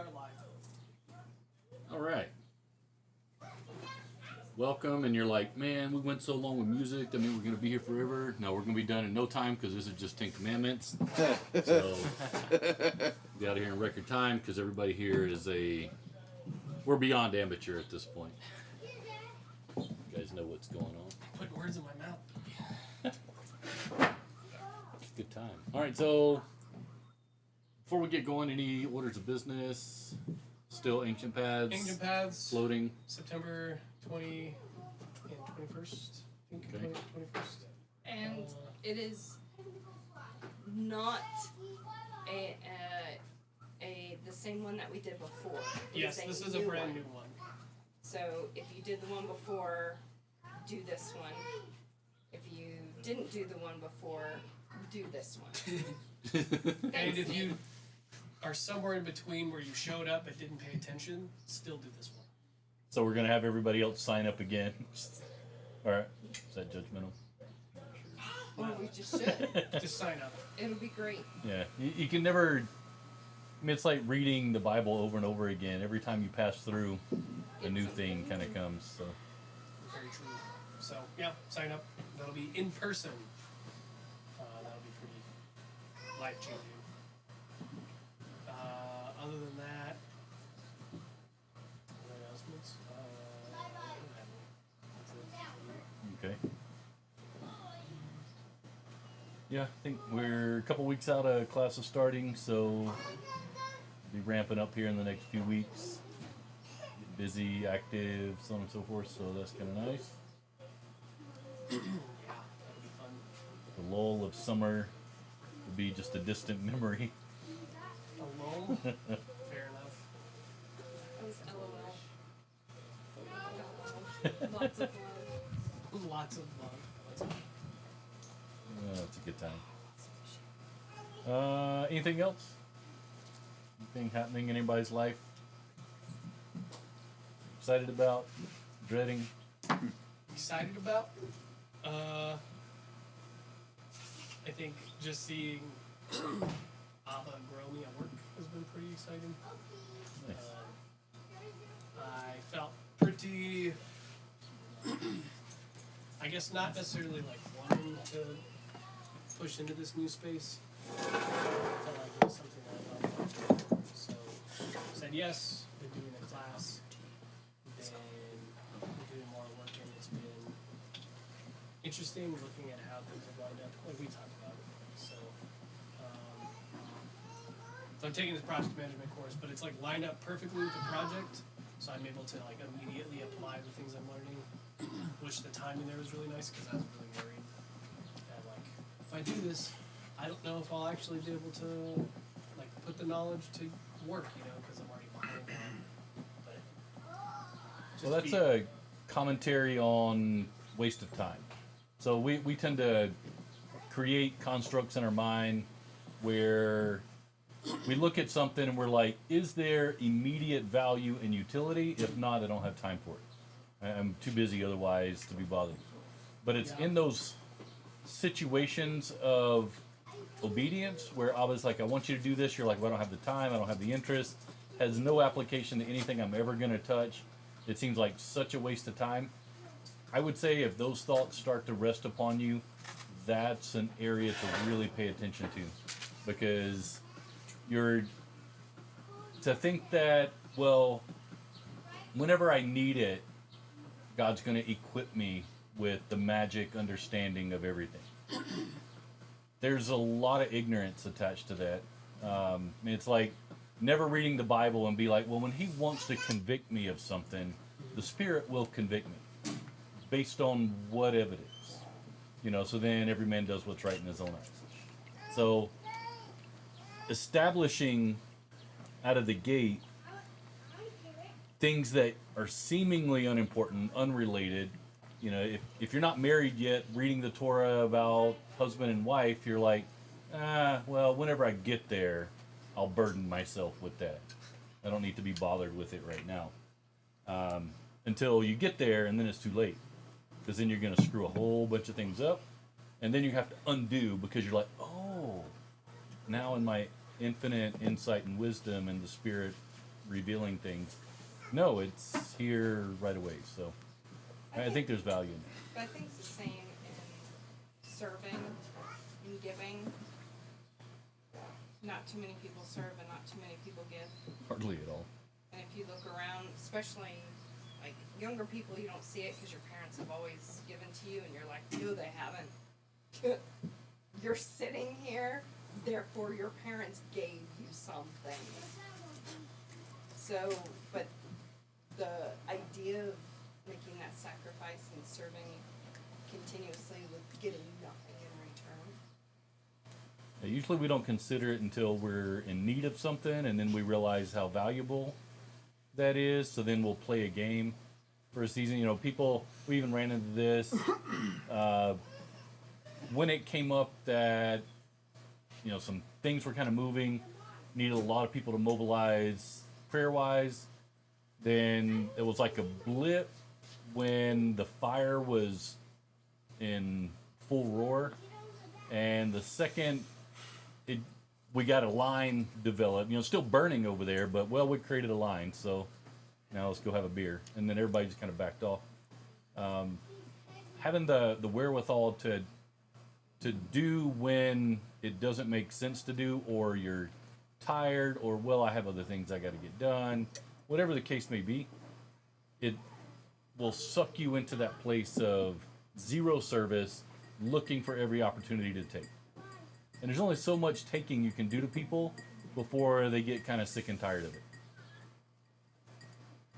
start live. All right. Welcome, and you're like, man, we went so long with music. I mean, we're going to be here forever. No, we're going to be done in no time because this is just 10 Commandments. So, be out of here in record time because everybody here is we're beyond amateur at this point. You guys know what's going on. Put words in my mouth. Good time. All right, so before we get going, any orders of business? Still ancient paths? Ancient paths. Floating. September 20 and 21st. I think Okay. 21st. And it is not the same one that we did before. Yes, this is a brand new one. So if you did the one before, do this one. If you didn't do the one before, do this one. And if you are somewhere in between where you showed up but didn't pay attention, still do this one. So we're going to have everybody else sign up again. All right. Is that judgmental? Or we just should. Just sign up. It'll be great. Yeah. You can never... I mean, it's like reading the Bible over and over again. Every time you pass through, a new thing kind of comes. So. Very true. So, yeah, sign up. That'll be in person. That'll be pretty life-changing. Other than that, other announcements? Okay. Yeah, I think we're a couple weeks out of classes starting, so be ramping up here in the next few weeks. Get busy, active, so on and so forth, so that's kind of nice. Yeah, that'll be fun. The lull of summer will be just a distant memory. Alone? Fair enough. That was LOL. Lots of love. Lots of love. Lots of love. It's a good time. Anything else? Anything happening in anybody's life? Excited about? Dreading? Excited about? I think just seeing Abba grow me at work has been pretty exciting. Nice. I felt pretty, I guess not necessarily like wanting to push into this new space. I felt like it was something that I loved. So said yes, been doing a class, been doing more work, and it's been interesting looking at how things have lined up, like we talked about. So I'm taking this project management course, but it's like lined up perfectly with the project, so I'm able to like immediately apply the things I'm learning, which the timing there was really nice because I was really worried. And like, if I do this, I don't know if I'll actually be able to like put the knowledge to work, you know, because I'm already behind on. But Well, that's a commentary on waste of time. So we tend to create constructs in our mind where we look at something and we're like, is there immediate value and utility? If not, I don't have time for it. I'm too busy otherwise to be bothered. But it's in those situations of obedience where I was like, I want you to do this. You're like, well, I don't have the time. I don't have the interest. Has no application to anything I'm ever going to touch. It seems like such a waste of time. I would say if those thoughts start to rest upon you, that's an area to really pay attention to, because you're to think that, well, whenever I need it, God's going to equip me with the magic understanding of everything. There's a lot of ignorance attached to that. It's like never reading the Bible and be like, well, when he wants to convict me of something, the Spirit will convict me based on what evidence. You know, so then every man does what's right in his own eyes. So establishing out of the gate things that are seemingly unimportant, unrelated. You know, if you're not married yet, reading the Torah about husband and wife, you're like, well, whenever I get there, I'll burden myself with that. I don't need to be bothered with it right now. Until you get there, and then it's too late. Because then you're going to screw a whole bunch of things up. And then you have to undo because you're like, oh, now in my infinite insight and wisdom and the Spirit revealing things. No, it's here right away. So I think there's value in it. But I think it's the same in serving and giving. Not too many people serve and not too many people give. Hardly at all. And if you look around, especially like younger people, you don't see it because your parents have always given to you, and you're like, no, they haven't. You're sitting here, therefore your parents gave you something. So, but the idea of making that sacrifice and serving continuously with getting nothing in return. Usually we don't consider it until we're in need of something, and then we realize how valuable that is. So then we'll play a game for a season. You know, people, we even ran into this when it came up that, you know, some things were kind of moving, needed a lot of people to mobilize prayer-wise. Then it was like a blip when the fire was in full roar, and the second we got a line developed, you know, still burning over there, but well, we created a line, so now let's go have a beer, and then everybody just kind of backed off. Having the wherewithal to do when it doesn't make sense to do, or you're tired, or well, I have other things I got to get done, whatever the case may be, it will suck you into that place of zero service, looking for every opportunity to take. And there's only so much taking you can do to people before they get kind of sick and tired of it.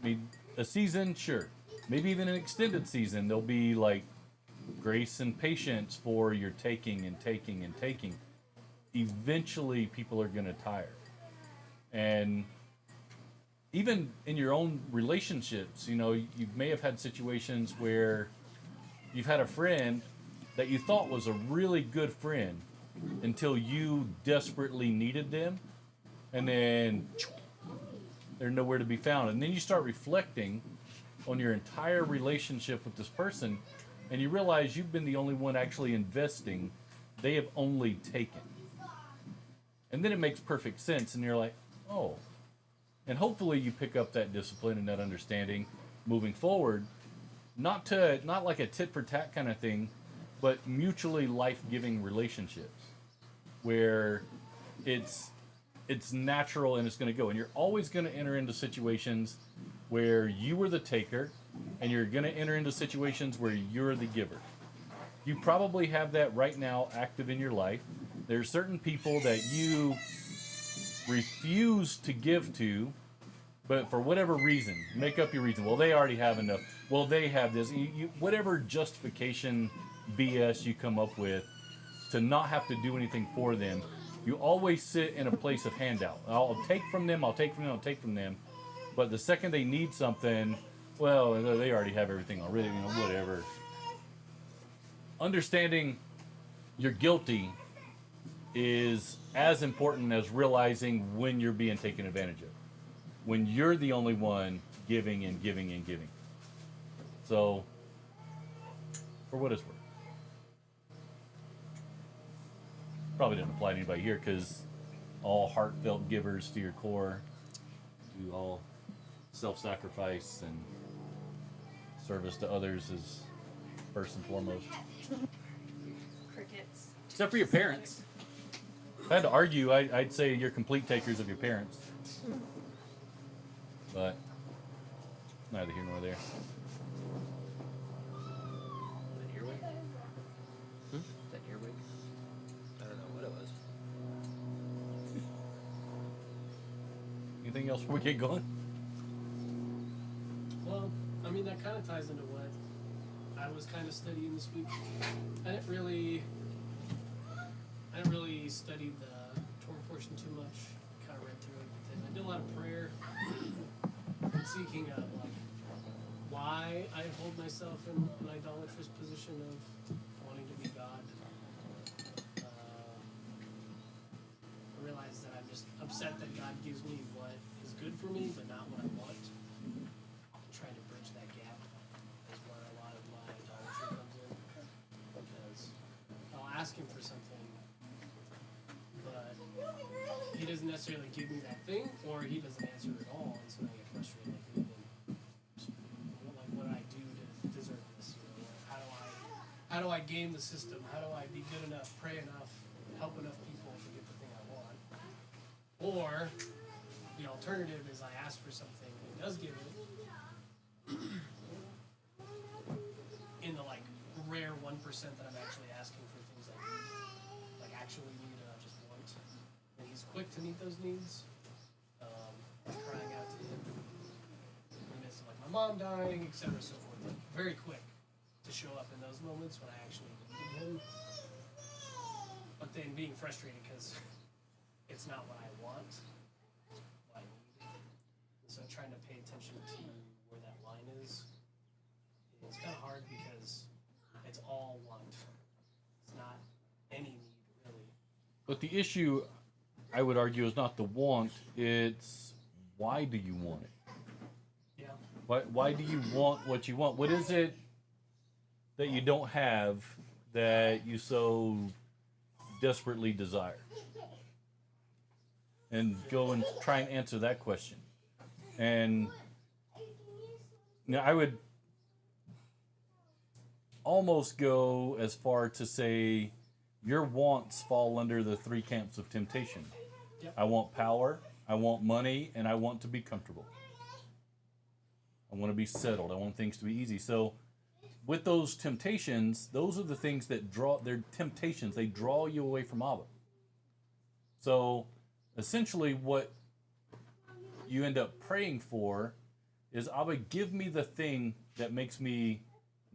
I mean, a season, sure. Maybe even an extended season, there'll be like grace and patience for your taking and taking and taking. Eventually, people are going to tire. And even in your own relationships, you know, you may have had situations where you've had a friend that you thought was a really good friend until you desperately needed them, and then they're nowhere to be found. And then you start reflecting on your entire relationship with this person, and you realize you've been the only one actually investing. They have only taken. And then it makes perfect sense, and you're like, oh. And hopefully you pick up that discipline and that understanding moving forward, not like a tit for tat kind of thing, but mutually life-giving relationships where it's natural and it's going to go. And you're always going to enter into situations where you were the taker, and you're going to enter into situations where you're the giver. You probably have that right now active in your life. There are certain people that you refuse to give to, but for whatever reason, make up your reason. Well, they already have enough. Well, they have this. Whatever justification BS you come up with to not have to do anything for them, you always sit in a place of handout. I'll take from them, I'll take from them, I'll take from them. But the second they need something, well, they already have everything already, you know, whatever. Understanding you're guilty is as important as realizing when you're being taken advantage of. When you're the only one giving and giving and giving. So, for what it's worth. Probably didn't apply to anybody here because all heartfelt givers to your core do all self-sacrifice, and service to others is first and foremost. Crickets. Except for your parents. If I had to argue, I'd say you're complete takers of your parents. But neither here nor there. That earwig? That earwig? I don't know what it was. Anything else before we get going? Well, I mean, that kind of ties into what I was kind of studying this week. I didn't really study the Torah portion too much. Kind of read through it. And I did a lot of prayer and seeking out, like, why I hold myself in an idolatrous position of wanting to be God. I realize that I'm just upset that God gives me what is good for me, but not what I want. Trying to bridge that gap is where a lot of my idolatry comes in. Because I'll ask him for something, but he doesn't necessarily give me that thing, or he doesn't answer at all, and so I get frustrated. Like, what do I do to deserve this? You know, how do I game the system? How do I be good enough, pray enough, help enough people to get the thing I want? Or the alternative is I ask for something and he does give it. In the like rare 1% that I'm actually asking for things I need, like actually need and not just want. And he's quick to meet those needs. Crying out to him in the midst of like my mom dying, etc., so forth. Like, very quick to show up in those moments when I actually needed him. But then being frustrated because it's not what I want, it's what I need. And so trying to pay attention to where that line is. It's kind of hard because it's all want. It's not any need, really. But the issue, I would argue, is not the want, it's why do you want it? Yeah. Why do you want what you want? What is it that you don't have that you so desperately desire? And go and try and answer that question. And you know, I would almost go as far to say your wants fall under the three camps of temptation. Yep. I want power, I want money, and I want to be comfortable. I want to be settled. I want things to be easy. So with those temptations, those are the things that they're temptations. They draw you away from Abba. So essentially what you end up praying for is, Abba, give me the thing that makes me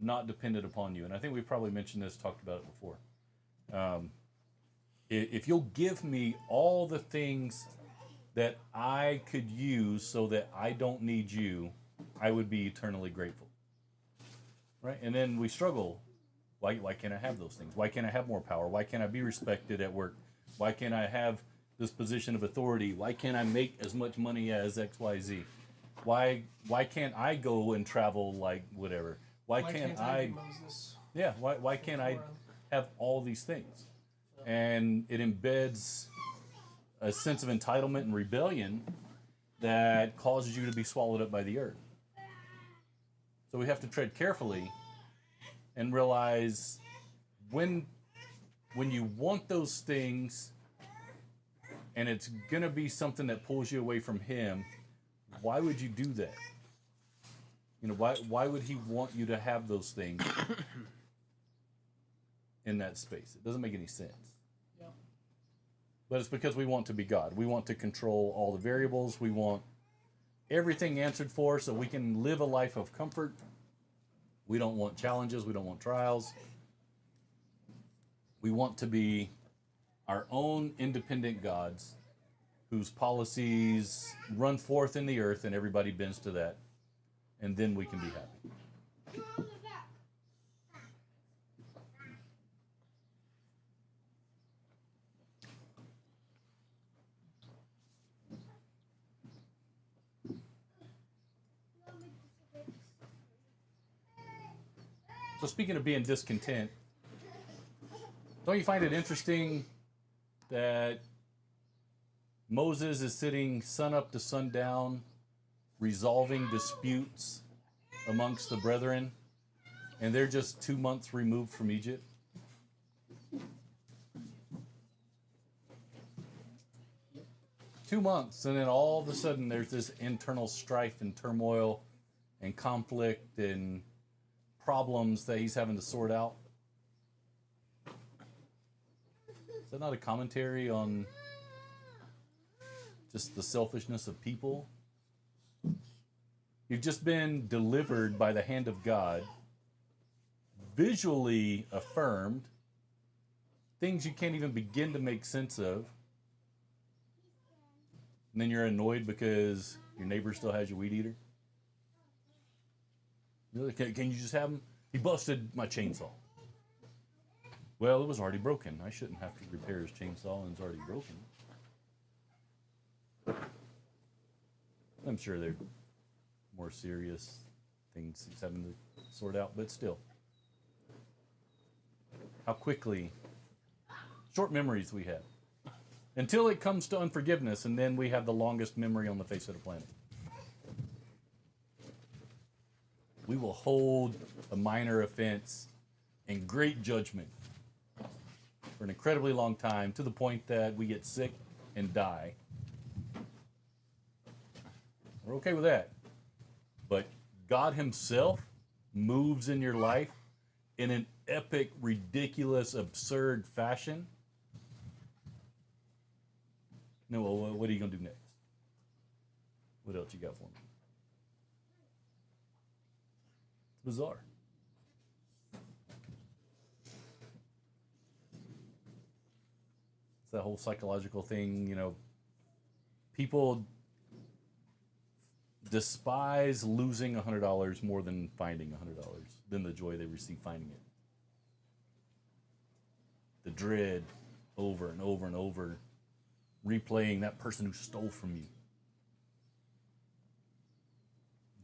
not dependent upon you. And I think we've probably mentioned this, talked about it before. If you'll give me all the things that I could use so that I don't need you, I would be eternally grateful. Right? And then we struggle. Why can't I have those things? Why can't I have more power? Why can't I be respected at work? Why can't I have this position of authority? Why can't I make as much money as XYZ? Why can't I go and travel like whatever? Why can't I be Moses? Yeah, why can't I have all these things? And it embeds a sense of entitlement and rebellion that causes you to be swallowed up by the earth. So we have to tread carefully and realize when you want those things and it's going to be something that pulls you away from him, why would you do that? You know, why would he want you to have those things in that space? It doesn't make any sense. Yeah. But it's because we want to be God. We want to control all the variables. We want everything answered for so we can live a life of comfort. We don't want challenges. We don't want trials. We want to be our own independent gods whose policies run forth in the earth and everybody bends to that. And then we can be happy. So speaking of being discontent, don't you find it interesting that Moses is sitting sun up to sundown resolving disputes amongst the brethren, and they're just 2 months removed from Egypt? Yep. 2 months, and then all of a sudden there's this internal strife and turmoil and conflict and problems that he's having to sort out. Is that not a commentary on just the selfishness of people? You've just been delivered by the hand of God, visually affirmed, things you can't even begin to make sense of. And then you're annoyed because your neighbor still has your weed eater. Really? Can you just have him? He busted my chainsaw. Well, it was already broken. I shouldn't have to repair his chainsaw, and it's already broken. I'm sure they're more serious things he's having to sort out, but still. How quickly, short memories we have. until it comes to unforgiveness, and then we have the longest memory on the face of the planet. We will hold a minor offense in great judgment for an incredibly long time, to the point that we get sick and die. We're okay with that. But God himself moves in your life in an epic, ridiculous, absurd fashion. No, well, what are you going to do next? What else you got for me? It's bizarre. It's that whole psychological thing, you know. People despise losing $100 more than finding $100, than the joy they receive finding it. The dread over and over and over, replaying that person who stole from you,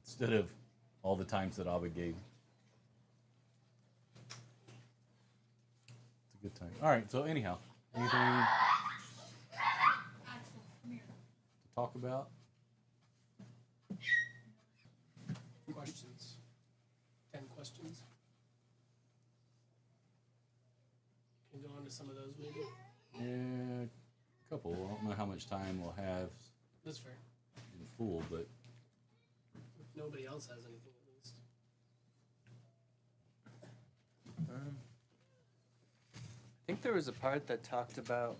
instead of all the times that Abba gave. It's a good time. All right, so anyhow, anything to talk about? Questions? 10 questions? Can you go on to some of those maybe? Yeah, a couple. I don't know how much time we'll have That's fair. in full, but If nobody else has anything at least. I think there was a part that talked about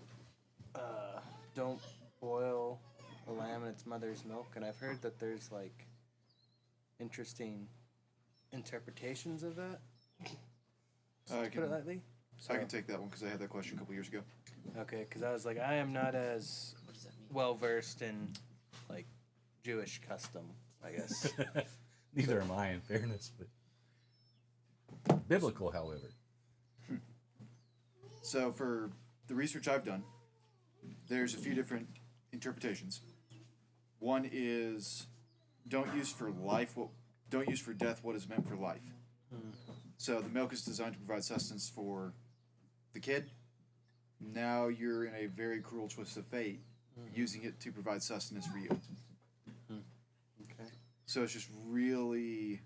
don't boil a lamb in its mother's milk, and I've heard that there's like interesting interpretations of that. I Put it lightly. I can take that one because I had that question a couple years ago. Okay, because I was like, I am not as What does that mean? well versed in like Jewish custom, I guess. neither am I, in fairness. But biblical, however. So for the research I've done, there's a few different interpretations. One is don't use for death what is meant for life. So the milk is designed to provide sustenance for the kid. Now you're in a very cruel twist of fate, using it to provide sustenance for you. Okay. So it's just really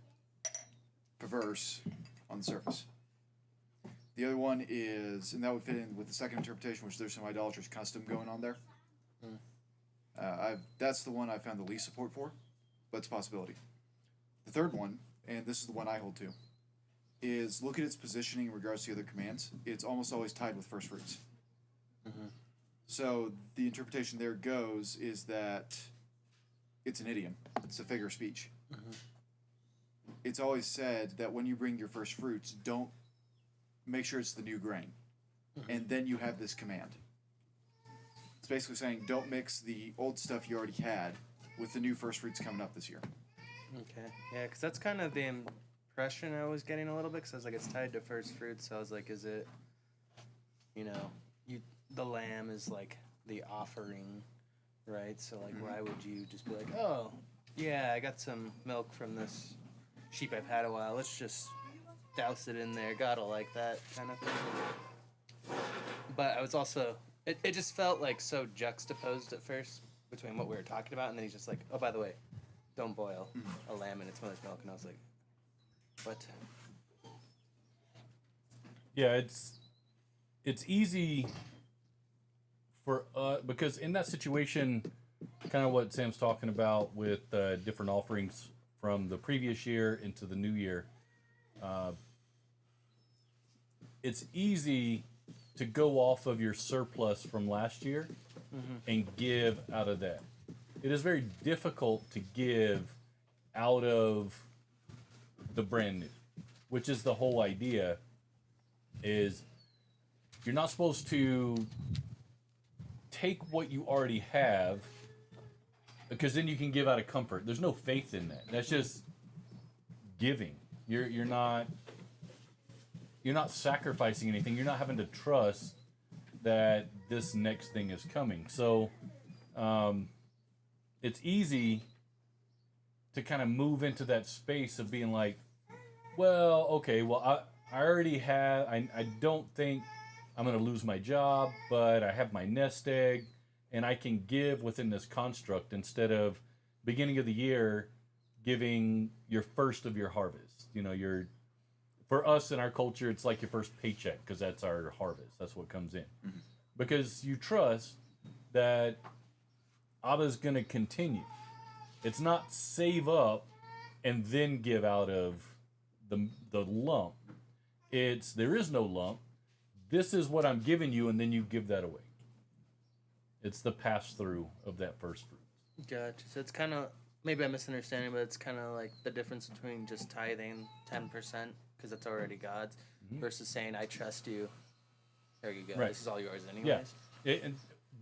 perverse on the surface. The other one is, and that would fit in with the second interpretation, which there's some idolatrous custom going on there. That's the one I found the least support for, but it's a possibility. The third one, and this is the one I hold to, is look at its positioning in regards to the other commands. It's almost always tied with first fruits. So the interpretation there goes is that it's an idiom. It's a figure of speech. It's always said that when you bring your first fruits, don't make sure it's the new grain. And then you have this command. It's basically saying don't mix the old stuff you already had with the new first fruits coming up this year. Okay. Yeah, because that's kind of the impression I was getting a little bit. Because I was like, it's tied to first fruits. So I was like, is it, the lamb is like the offering, right? So like, why would you just be like, oh, yeah, I got some milk from this sheep I've had a while. Let's just douse it in there. Gotta like that kind of thing. But I was also, it just felt like so juxtaposed at first between what we were talking about, and then he's just like, oh, by the way, don't boil a lamb in its mother's milk. And I was like, what? Yeah, it's easy for because in that situation, kind of what Sam's talking about with different offerings from the previous year into the new year, it's easy to go off of your surplus from last year and give out of that. It is very difficult to give out of the brand new, which is the whole idea, is you're not supposed to take what you already have, because then you can give out of comfort. There's no faith in that. That's just giving. You're not sacrificing anything. You're not having to trust that this next thing is coming. So it's easy to kind of move into that space of being like, well, okay, well, I already have, I don't think I'm going to lose my job, but I have my nest egg, and I can give within this construct instead of beginning of the year giving your first of your harvest. You know, for us in our culture, it's like your first paycheck because that's our harvest. That's what comes in. Mm-hmm. Because you trust that Abba's going to continue. It's not save up and then give out of the lump. It's there is no lump. This is what I'm giving you, and then you give that away. It's the pass through of that first fruit. Gotcha. So it's kind of, maybe I'm misunderstanding, but it's kind of like the difference between just tithing 10%, because it's already God's, versus saying, I trust you. There you go. Right. This is all yours anyways. Yeah,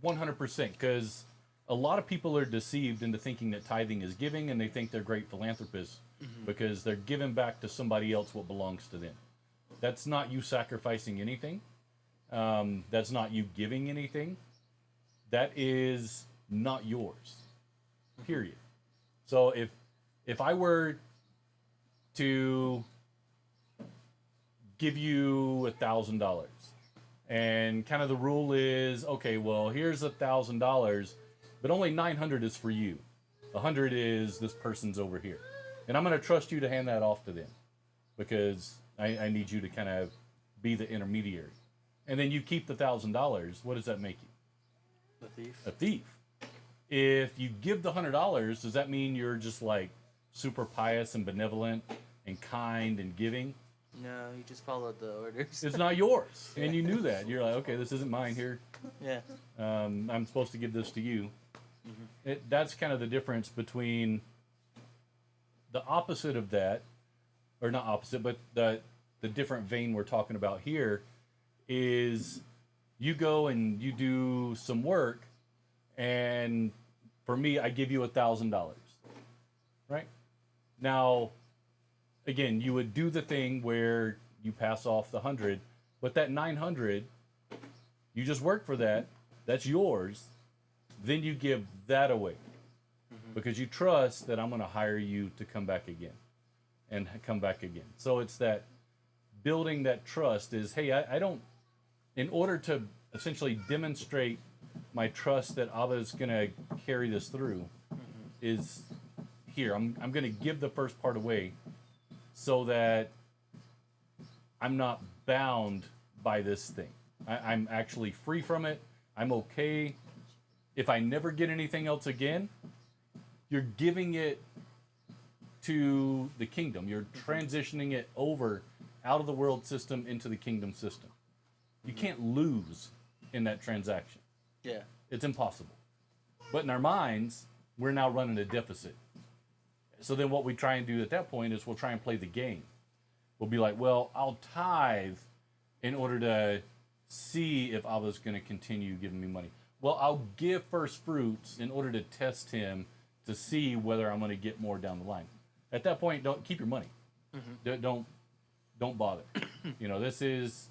100%, because a lot of people are deceived into thinking that tithing is giving, and they think they're great philanthropists because they're giving back to somebody else what belongs to them. That's not you sacrificing anything. That's not you giving anything. That is not yours. Period. So if I were to give you $1,000, and kind of the rule is, okay, well, here's $1,000, but only 900 is for you. 100 is this person's over here, and I'm going to trust you to hand that off to them because I need you to kind of be the intermediary. And then you keep the $1,000. What does that make you? A thief. A thief. If you give the $100, does that mean you're just like super pious and benevolent and kind and giving? No, you just followed the orders. It's not yours, and you knew that. You're like, okay, this isn't mine here. Yeah. I'm supposed to give this to you. That's kind of the difference between the opposite of that, or not opposite, but the different vein we're talking about here is you go and you do some work, and for me, I give you $1,000, right? Now, again, you would do the thing where you pass off the 100, but that 900, you just work for that. That's yours. Then you give that away because you trust that I'm going to hire you to come back again and come back again. So it's that building that trust is, hey, I don't, in order to essentially demonstrate my trust that Abba is going to carry this through, is here. I'm going to give the first part away so that I'm not bound by this thing. I'm actually free from it. I'm okay. If I never get anything else again, you're giving it to the kingdom. You're transitioning it over out of the world system into the kingdom system. You can't lose in that transaction. Yeah. It's impossible. But in our minds, we're now running a deficit. So then what we try and do at that point is we'll try and play the game. We'll be like, well, I'll tithe in order to see if Abba's going to continue giving me money. Well, I'll give first fruits in order to test him to see whether I'm going to get more down the line. At that point, don't keep your money. Don't bother. You know, this is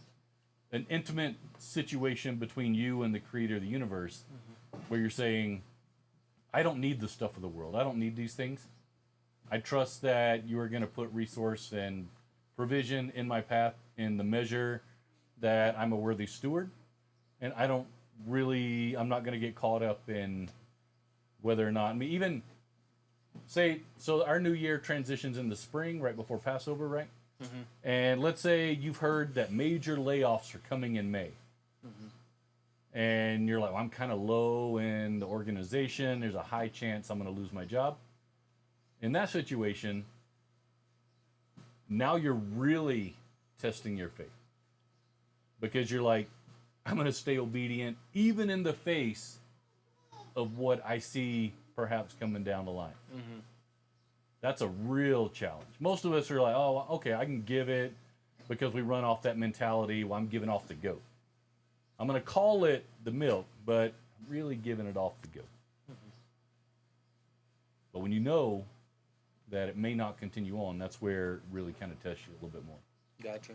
an intimate situation between you and the creator of the universe where you're saying, I don't need the stuff of the world. I don't need these things. I trust that you are going to put resource and provision in my path in the measure that I'm a worthy steward. And I'm not going to get caught up in whether or not, I mean, even say, so our new year transitions in the spring, right before Passover, right? And let's say you've heard that major layoffs are coming in May. And you're like, well, I'm kind of low in the organization. There's a high chance I'm going to lose my job. In that situation, now you're really testing your faith. Because you're like, I'm going to stay obedient even in the face of what I see perhaps coming down the line. That's a real challenge. Most of us are like, oh, okay, I can give it because we run off that mentality. Well, I'm giving off the goat. I'm going to call it the milk, but I'm really giving it off the goat. But when you know that it may not continue on, that's where it really kind of tests you a little bit more. Gotcha.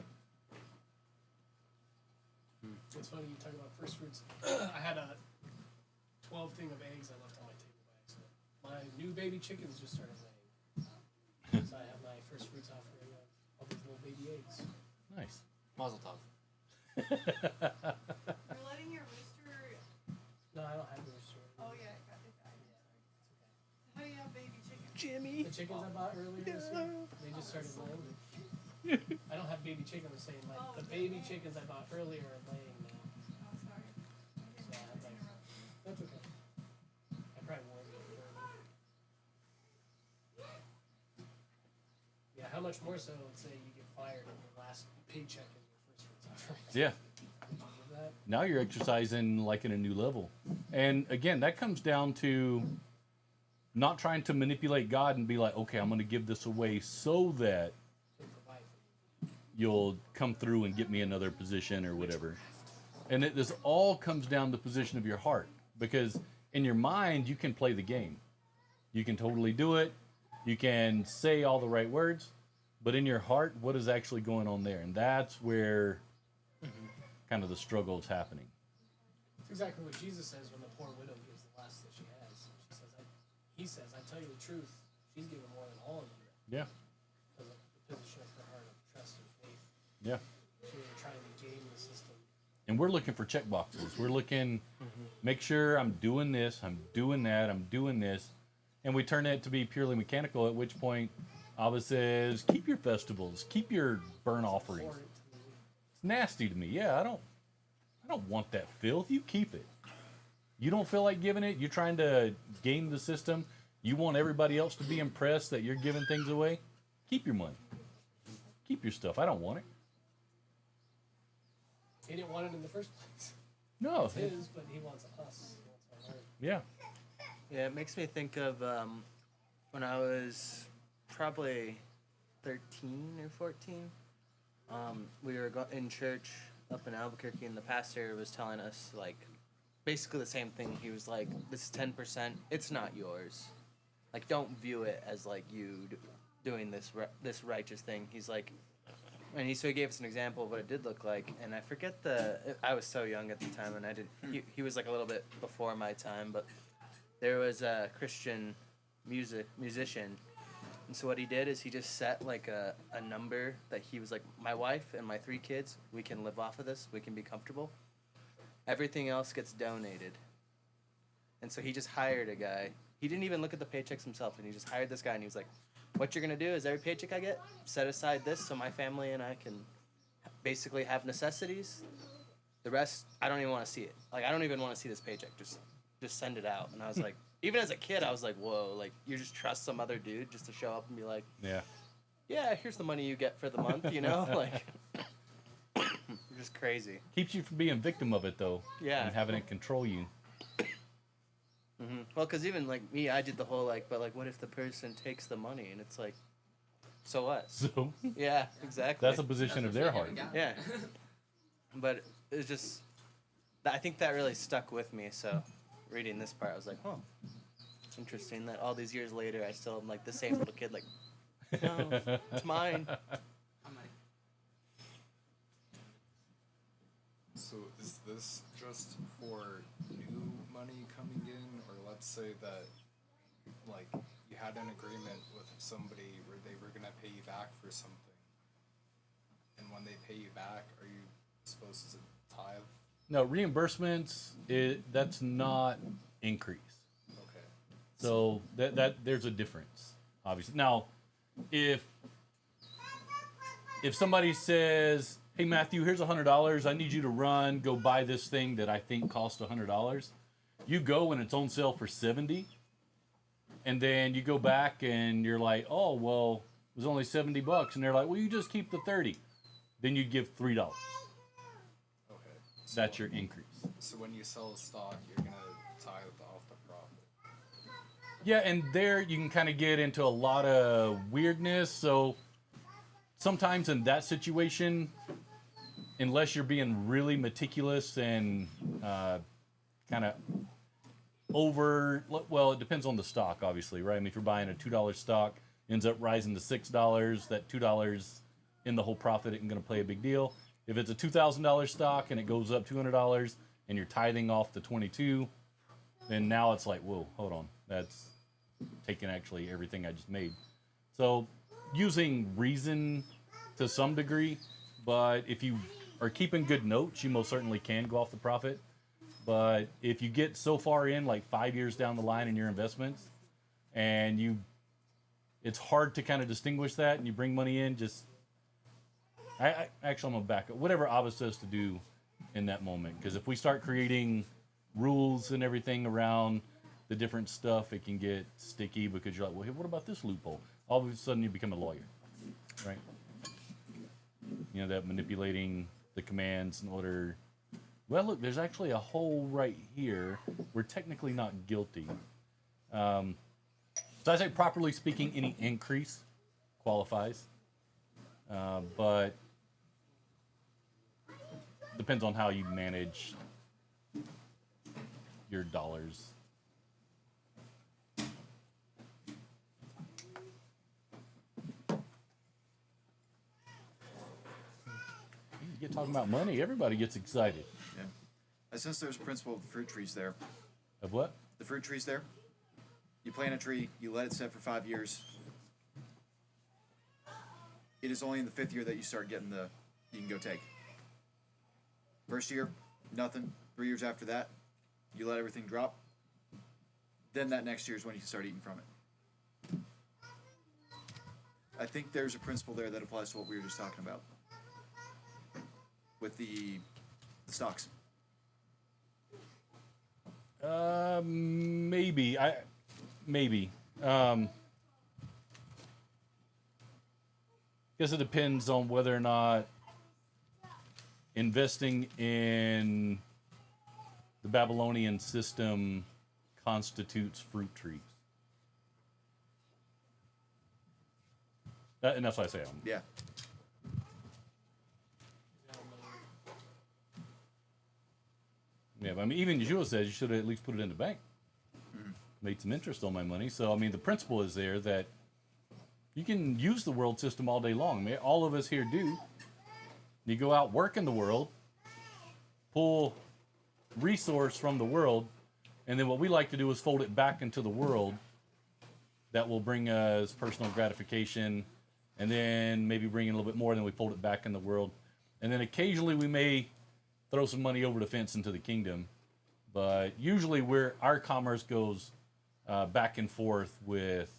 It's funny you talk about first fruits. I had a 12 thing of eggs I left on my table by accident. My new baby chickens just started laying. So I have my first fruits offering of all these little baby eggs. Nice. Mazel tov. You're letting your rooster. No, I don't have a rooster. Oh yeah, I got the guy. How do you have baby chicken? Jimmy. The chickens I bought earlier this week, they just started laying. I don't have baby chicken the same. Like the baby chickens I bought earlier are laying now. Oh, sorry. So I have like, that's okay. I probably warned you earlier. Yeah, how much more so? Let's say you get fired and your last paycheck is your first one's offering. Yeah. Did you do that? Now you're exercising like in a new level. And again, that comes down to not trying to manipulate God and be like, okay, I'm going to give this away so that To provide for you. you'll come through and get me another position or whatever. And this all comes down to the position of your heart, because in your mind you can play the game. You can totally do it. You can say all the right words, but in your heart, what is actually going on there? And that's where kind of the struggle is happening. It's exactly what Jesus says when the poor widow gives the last that she has. He says, I tell you the truth, she's given more than all of you. Yeah. Because of the position of her heart of trust and faith. Yeah. She was trying to game the system. And we're looking for check boxes. We're looking, make sure I'm doing this, I'm doing that, I'm doing this. And we turn it to be purely mechanical, at which point Abba says, keep your festivals, keep your burnt offerings. Pour it to the Lord. It's nasty to me. Yeah, I don't want that filth. You keep it. You don't feel like giving it. You're trying to game the system. You want everybody else to be impressed that you're giving things away. Keep your money. Keep your stuff. I don't want it. He didn't want it in the first place. No. It's his, but he wants us. He wants our heart. Yeah. Yeah, it makes me think of when I was probably 13 or 14. We were in church up in Albuquerque, and the pastor was telling us, like, basically the same thing. He was like, this is 10%. It's not yours. Like, don't view it as, like, you doing this righteous thing. He's like, and so he gave us an example of what it did look like. And I forget I was so young at the time, and he was, like, a little bit before my time, but there was a Christian musician. And so what he did is he just set, like, a number that he was like, my wife and my 3 kids, we can live off of this. We can be comfortable. Everything else gets donated. And so he just hired a guy. He didn't even look at the paychecks himself, and he just hired this guy, and he was like, what you're going to do is every paycheck I get, set aside this so my family and I can basically have necessities. The rest, I don't even want to see it. Like, I don't even want to see this paycheck. Just send it out. And I was like, even as a kid, I was like, whoa, like, you just trust some other dude just to show up and be like, yeah, here's the money you get for the month, you know? Like, you're just crazy. Keeps you from being victim of it, though. Yeah. And having it control you. Mm-hmm. Well, because even, like, me, I did the whole, like, but, like, what if the person takes the money? And it's like, so what? So Yeah, exactly. that's a position of their heart. Yeah. But it's just, I think that really stuck with me. So reading this part, I was like, oh, interesting that all these years later, I still am like the same little kid, like, no, it's mine. So is this just for new money coming in, or let's say that, like, you had an agreement with somebody where they were gonna pay you back for something, and when they pay you back, are you supposed to tithe? No, reimbursements, that's not increase. Okay. So that there's a difference, obviously. Now, if somebody says, "Hey Matthew, here's $100. I need you to go buy this thing that I think costs $100," you go and it's on sale for $70, and then you go back and you're like, "Oh well, it was only $70," and they're like, "Well, you just keep the 30." Then you give $3. Okay. So, That's your increase. So when you sell a stock, you're gonna tithe off the profit. Yeah, and there you can kind of get into a lot of weirdness. So sometimes in that situation, unless you're being really meticulous and kind of well, it depends on the stock, obviously, right? I mean, if you're buying a $2 stock, ends up rising to $6, that $2 in the whole profit isn't going to play a big deal. If it's a $2,000 stock and it goes up $200 and you're tithing off the 22, then now it's like, whoa, hold on, that's taking actually everything I just made. So using reason to some degree, but if you are keeping good notes, you most certainly can go off the profit. But if you get so far in, like 5 years down the line in your investments, and it's hard to kind of distinguish that, and you bring money in, actually, I'm gonna back up. Whatever Abba says to do in that moment, because if we start creating rules and everything around the different stuff, it can get sticky because you're like, well, hey, what about this loophole? All of a sudden, you become a lawyer, right? You know, that manipulating the commands in order. Well, look, there's actually a hole right here. We're technically not guilty. So I say, properly speaking, any increase qualifies, but depends on how you manage your dollars. You get talking about money, everybody gets excited. Yeah. I sense there's a principle of the fruit trees there. Of what? The fruit trees there. You plant a tree, you let it set for 5 years. It is only in the 5th year that you start getting you can go take. First year, nothing. 3 years after that, you let everything drop. Then that next year is when you can start eating from it. I think there's a principle there that applies to what we were just talking about with the stocks. Maybe. Maybe. Guess it depends on whether or not investing in the Babylonian system constitutes fruit trees. And that's why I say them. Yeah. Yeah, but I mean, even Yeshua says you should at least put it in the bank. Made some interest on my money. So, I mean, the principle is there that you can use the world system all day long. I mean, all of us here do. You go out, work in the world, pull resource from the world, and then what we like to do is fold it back into the world. That will bring us personal gratification, and then maybe bring in a little bit more, and then we fold it back in the world. And then occasionally we may throw some money over the fence into the kingdom. But usually our commerce goes back and forth with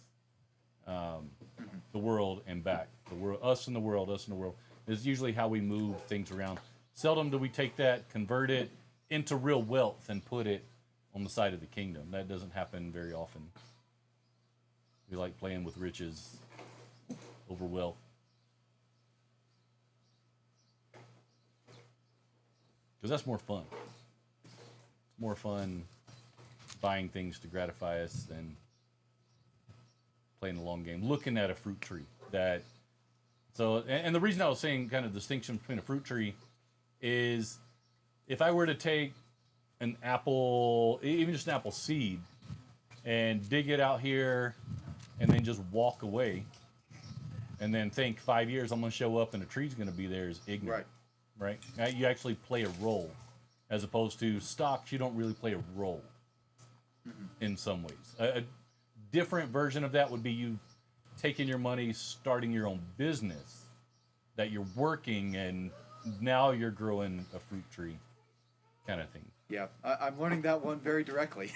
the world and back. The world, us and the world, us and the world is usually how we move things around. Seldom do we take that, convert it into real wealth, and put it on the side of the kingdom. That doesn't happen very often. We like playing with riches over wealth. Because that's more fun. It's more fun buying things to gratify us than playing the long game. Looking at a fruit tree. And the reason I was saying kind of distinction between a fruit tree is if I were to take an apple, even just an apple seed, and dig it out here and then just walk away and then think 5 years I'm going to show up and a tree's going to be there is ignorant. Right? Now you actually play a role. As opposed to stocks, you don't really play a role in some ways. A different version of that would be you taking your money, starting your own business, that you're working, and now you're growing a fruit tree kind of thing. Yeah, I'm learning that one very directly.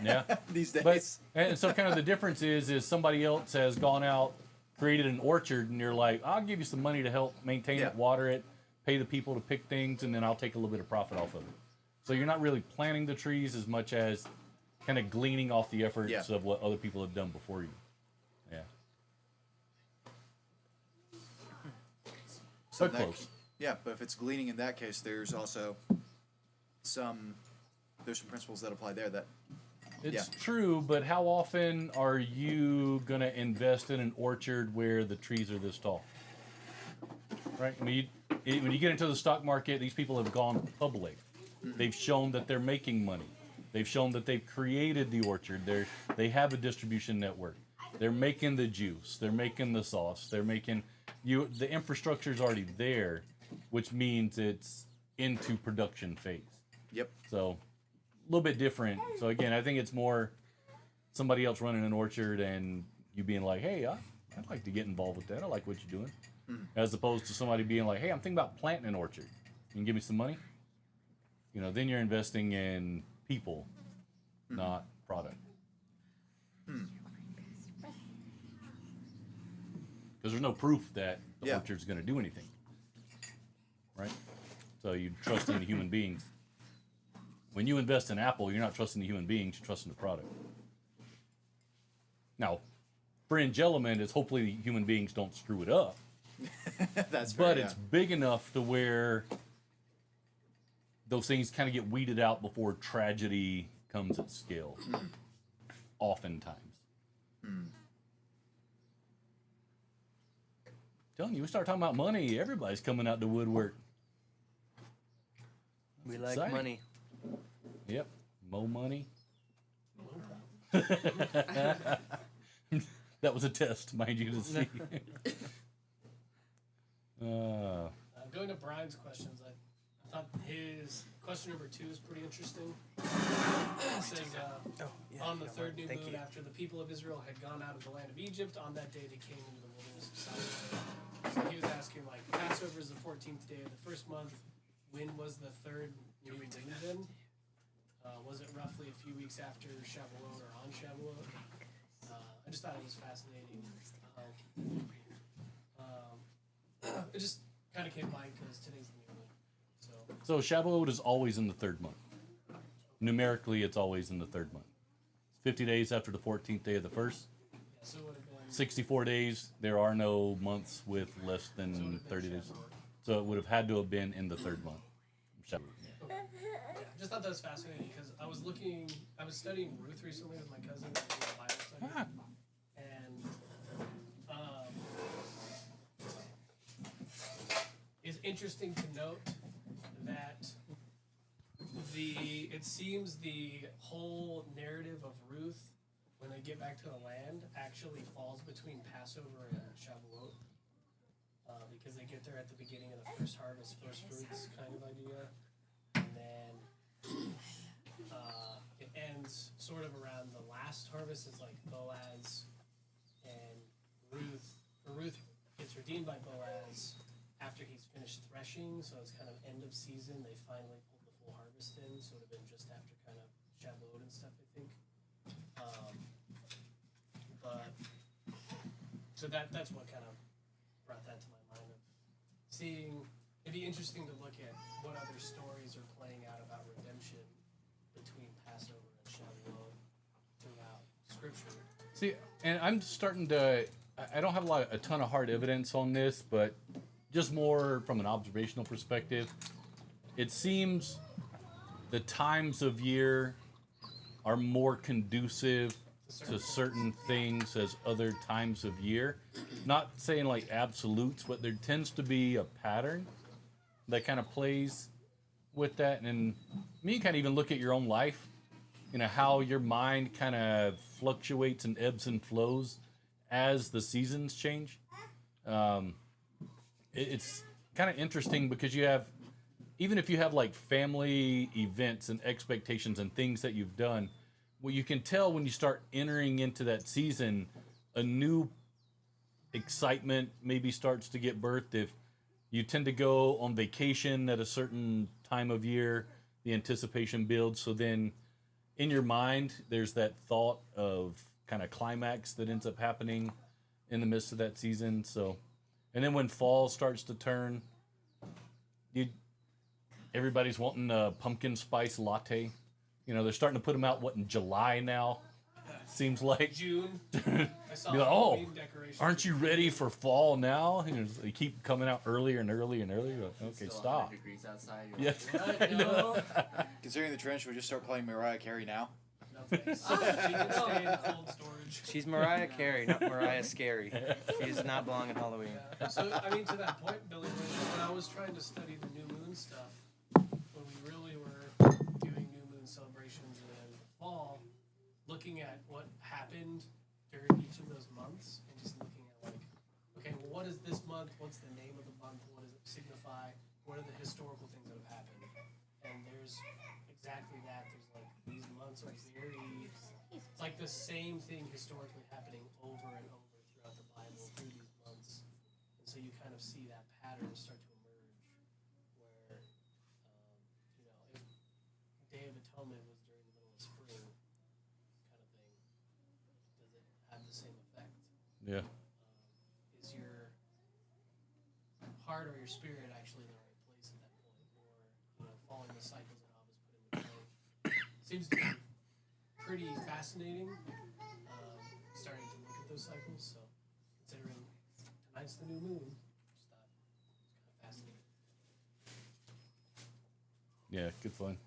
Yeah. These days. And so kind of the difference is somebody else has gone out, created an orchard, and you're like, I'll give you some money to help maintain it, water it, pay the people to pick things, and then I'll take a little bit of profit off of it. So you're not really planting the trees as much as kind of gleaning off the efforts of what other people have done before you. Yeah. So close. Yeah, but if it's gleaning in that case, there's also some principles that apply there that. It's true, but how often are you going to invest in an orchard where the trees are this tall? Right? I mean, when you get into the stock market, these people have gone public. They've shown that they're making money. They've shown that they've created the orchard. They have a distribution network. They're making the juice. They're making the sauce. They're making the infrastructure is already there, which means it's into production phase. Yep. So a little bit different. So again, I think it's more somebody else running an orchard and you being like, hey, I'd like to get involved with that. I like what you're doing. As opposed to somebody being like, hey, I'm thinking about planting an orchard. and give me some money, then you're investing in people, not product. Because there's no proof that the orchard's going to do anything, right? So you trust in the human beings. When you invest in Apple, you're not trusting the human beings, you're trusting the product. Now, for Angeloman, is hopefully the human beings don't screw it up. That's fair, But it's big enough to where those things kind of get weeded out before tragedy comes at scale. Oftentimes. Telling you, we start talking about money, everybody's coming out the woodwork. We like exciting. money. Yep, mo money. That was a test, mind you, to see. Going to Brian's questions, I thought his question number 2 is pretty interesting. It says, on the third new moon, after the people of Israel had gone out of the land of Egypt, on that day they came into the wilderness of Sinai. So he was asking, like, Passover is the 14th day of the first month. When was the third new moon then? Was it roughly a few weeks after Shavuot or on Shavuot? I just thought it was fascinating. It just kind of came to mind because today's the new moon. So Shavuot is always in the third month. Numerically, it's always in the third month. 50 days after the 14th day of the first. Yeah, so it would have been 64 days. There are no months with less than 30 days. So it would have had to have been in the third month. Shavuot. Yeah, just thought that was fascinating because I was studying Ruth recently with my cousin and doing a Bible study. And it's interesting to note that it seems the whole narrative of Ruth, when they get back to the land, actually falls between Passover and Shavuot. Because they get there at the beginning of the first harvest, first fruits kind of idea. And then it ends sort of around the last harvest. It's like Boaz and Ruth gets redeemed by Boaz after he's finished threshing, so it's kind of end of season. They finally pulled the full harvest in, so it would have been just after kind of Shavuot and stuff, I think. So that's what kind of brought that to my mind of seeing. It'd be interesting to look at what other stories are playing out about redemption between Passover and Shavuot throughout Scripture. See, and I'm starting to. I don't have a ton of hard evidence on this, but just more from an observational perspective, it seems the times of year are more conducive to certain things as other times of year. Not saying like absolutes, but there tends to be a pattern that kind of plays with that. And you kind of even look at your own life, how your mind kind of fluctuates and ebbs and flows as the seasons change. It's kind of interesting because you have, even if you have like family events and expectations and things that you've done, well, you can tell when you start entering into that season, a new excitement maybe starts to get birthed. If you tend to go on vacation at a certain time of year, the anticipation builds. So then in your mind, there's that thought of kind of climax that ends up happening in the midst of that season. So, and then when fall starts to turn, everybody's wanting a pumpkin spice latte. They're starting to put them out, in July now? Seems like. June. I saw Halloween decorations. aren't you ready for fall now? They keep coming out earlier and earlier and earlier. Okay, Still stop. 100 degrees outside. Yeah. No. Considering the trend, should we just start playing Mariah Carey now? No thanks. She can stay in cold storage. She's Mariah Carey, not Mariah Scary. She does not belong in Halloween. Yeah. So, to that point, Billy, when I was trying to study the new moon stuff, when we really were doing new moon celebrations in the fall, looking at what happened during each of those months, and just looking at okay, well, what is this month? What's the name of the month? What does it signify? What are the historical things that have happened? And there's exactly that. There's these months are very, it's like the same thing historically happening over and over throughout the Bible through these months. And so you kind of see that pattern start to emerge where the same effect. Yeah. Is your heart or your spirit actually in the right place at that point, or following the cycles that Abba's put into play? Seems to be pretty fascinating. Starting to look at those cycles, so considering tonight's the new moon, just thought it was kind of fascinating. Yeah, good fun.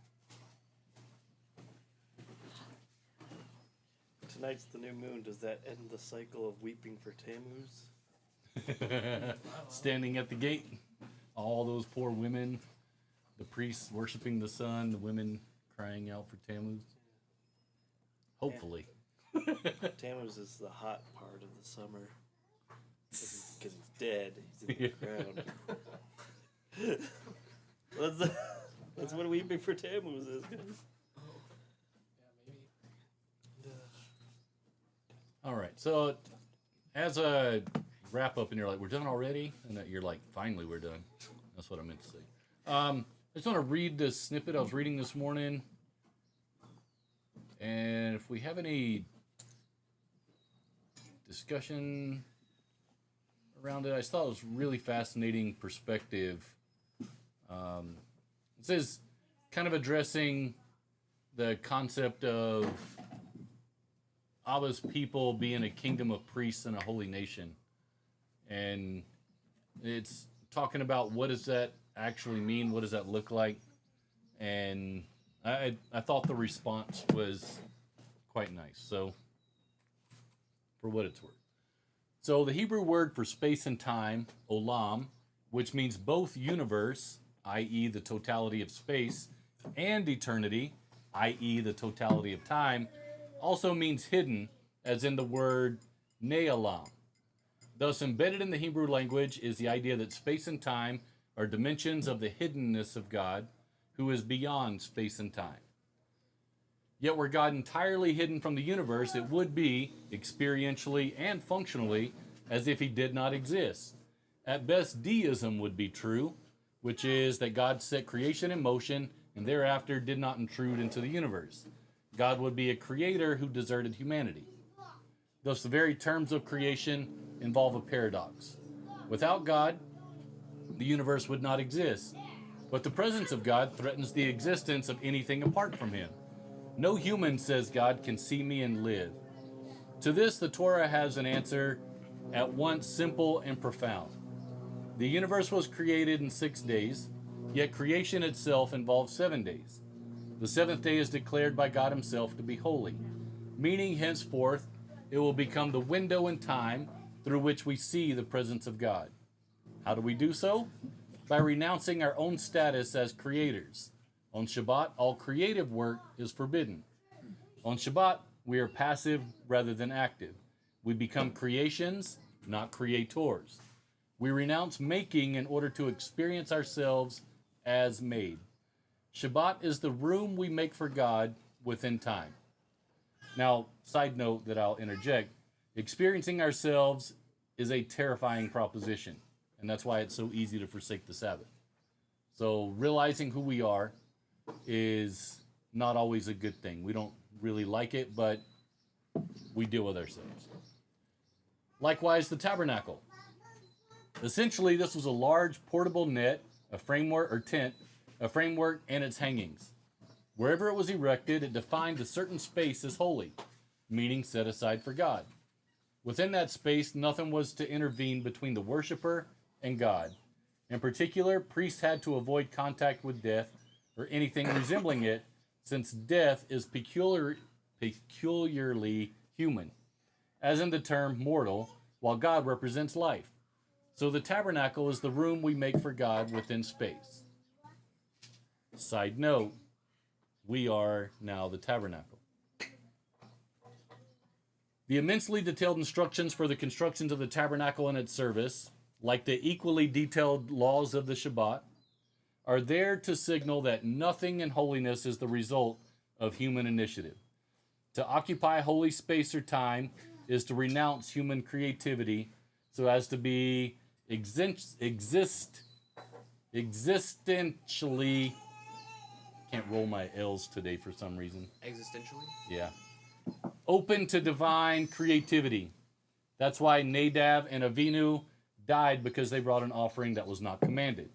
Tonight's the new moon. Does that end the cycle of weeping for Tammuz? Standing at the gate, all those poor women, the priests worshiping the sun, the women crying out for Tammuz. Hopefully. Tammuz is the hot part of the summer. Because he's dead. He's in the ground. That's what weeping for Tammuz is, guys. Yeah, maybe. All right. So, as a wrap up, and you're like, we're done already? And that you're like, finally, we're done. That's what I meant to say. I just want to read this snippet I was reading this morning. And if we have any discussion around it, I just thought it was really fascinating perspective. It says, kind of addressing the concept of Abba's people being a kingdom of priests and a holy nation. And it's talking about what does that actually mean? What does that look like? And I thought the response was quite nice. So, for what it's worth. So, the Hebrew word for space and time, olam, which means both universe, i.e. the totality of space, and eternity, i.e. the totality of time, also means hidden, as in the word ne'elam. Thus, embedded in the Hebrew language is the idea that space and time are dimensions of the hiddenness of God, who is beyond space and time. Yet were God entirely hidden from the universe, it would be, experientially and functionally, as if he did not exist. At best, deism would be true, which is that God set creation in motion and thereafter did not intrude into the universe. God would be a creator who deserted humanity. Thus, the very terms of creation involve a paradox. Without God, the universe would not exist. But the presence of God threatens the existence of anything apart from him. No human, says God, can see me and live. To this, the Torah has an answer at once simple and profound. The universe was created in 6 days, yet creation itself involves 7 days. The seventh day is declared by God himself to be holy, meaning henceforth it will become the window in time through which we see the presence of God. How do we do so? By renouncing our own status as creators. On Shabbat, all creative work is forbidden. On Shabbat, we are passive rather than active. We become creations, not creators. We renounce making in order to experience ourselves as made. Shabbat is the room we make for God within time. Now, side note that I'll interject, experiencing ourselves is a terrifying proposition, and that's why it's so easy to forsake the Sabbath. So realizing who we are is not always a good thing. We don't really like it, but we deal with ourselves. Likewise, the tabernacle. Essentially, this was a large portable net, a framework or tent, a framework and its hangings. Wherever it was erected, it defined a certain space as holy, meaning set aside for God. Within that space, nothing was to intervene between the worshiper and God. In particular, priests had to avoid contact with death or anything resembling it, since death is peculiarly human, as in the term mortal, while God represents life. So the tabernacle is the room we make for God within space. Side note, we are now the tabernacle. The immensely detailed instructions for the constructions of the tabernacle and its service, like the equally detailed laws of the Shabbat, are there to signal that nothing in holiness is the result of human initiative. To occupy holy space or time is to renounce human creativity so as to be existentially, can't roll my L's today for some reason. Existentially? Yeah. open to divine creativity. That's why Nadab and Avinu died, because they brought an offering that was not commanded.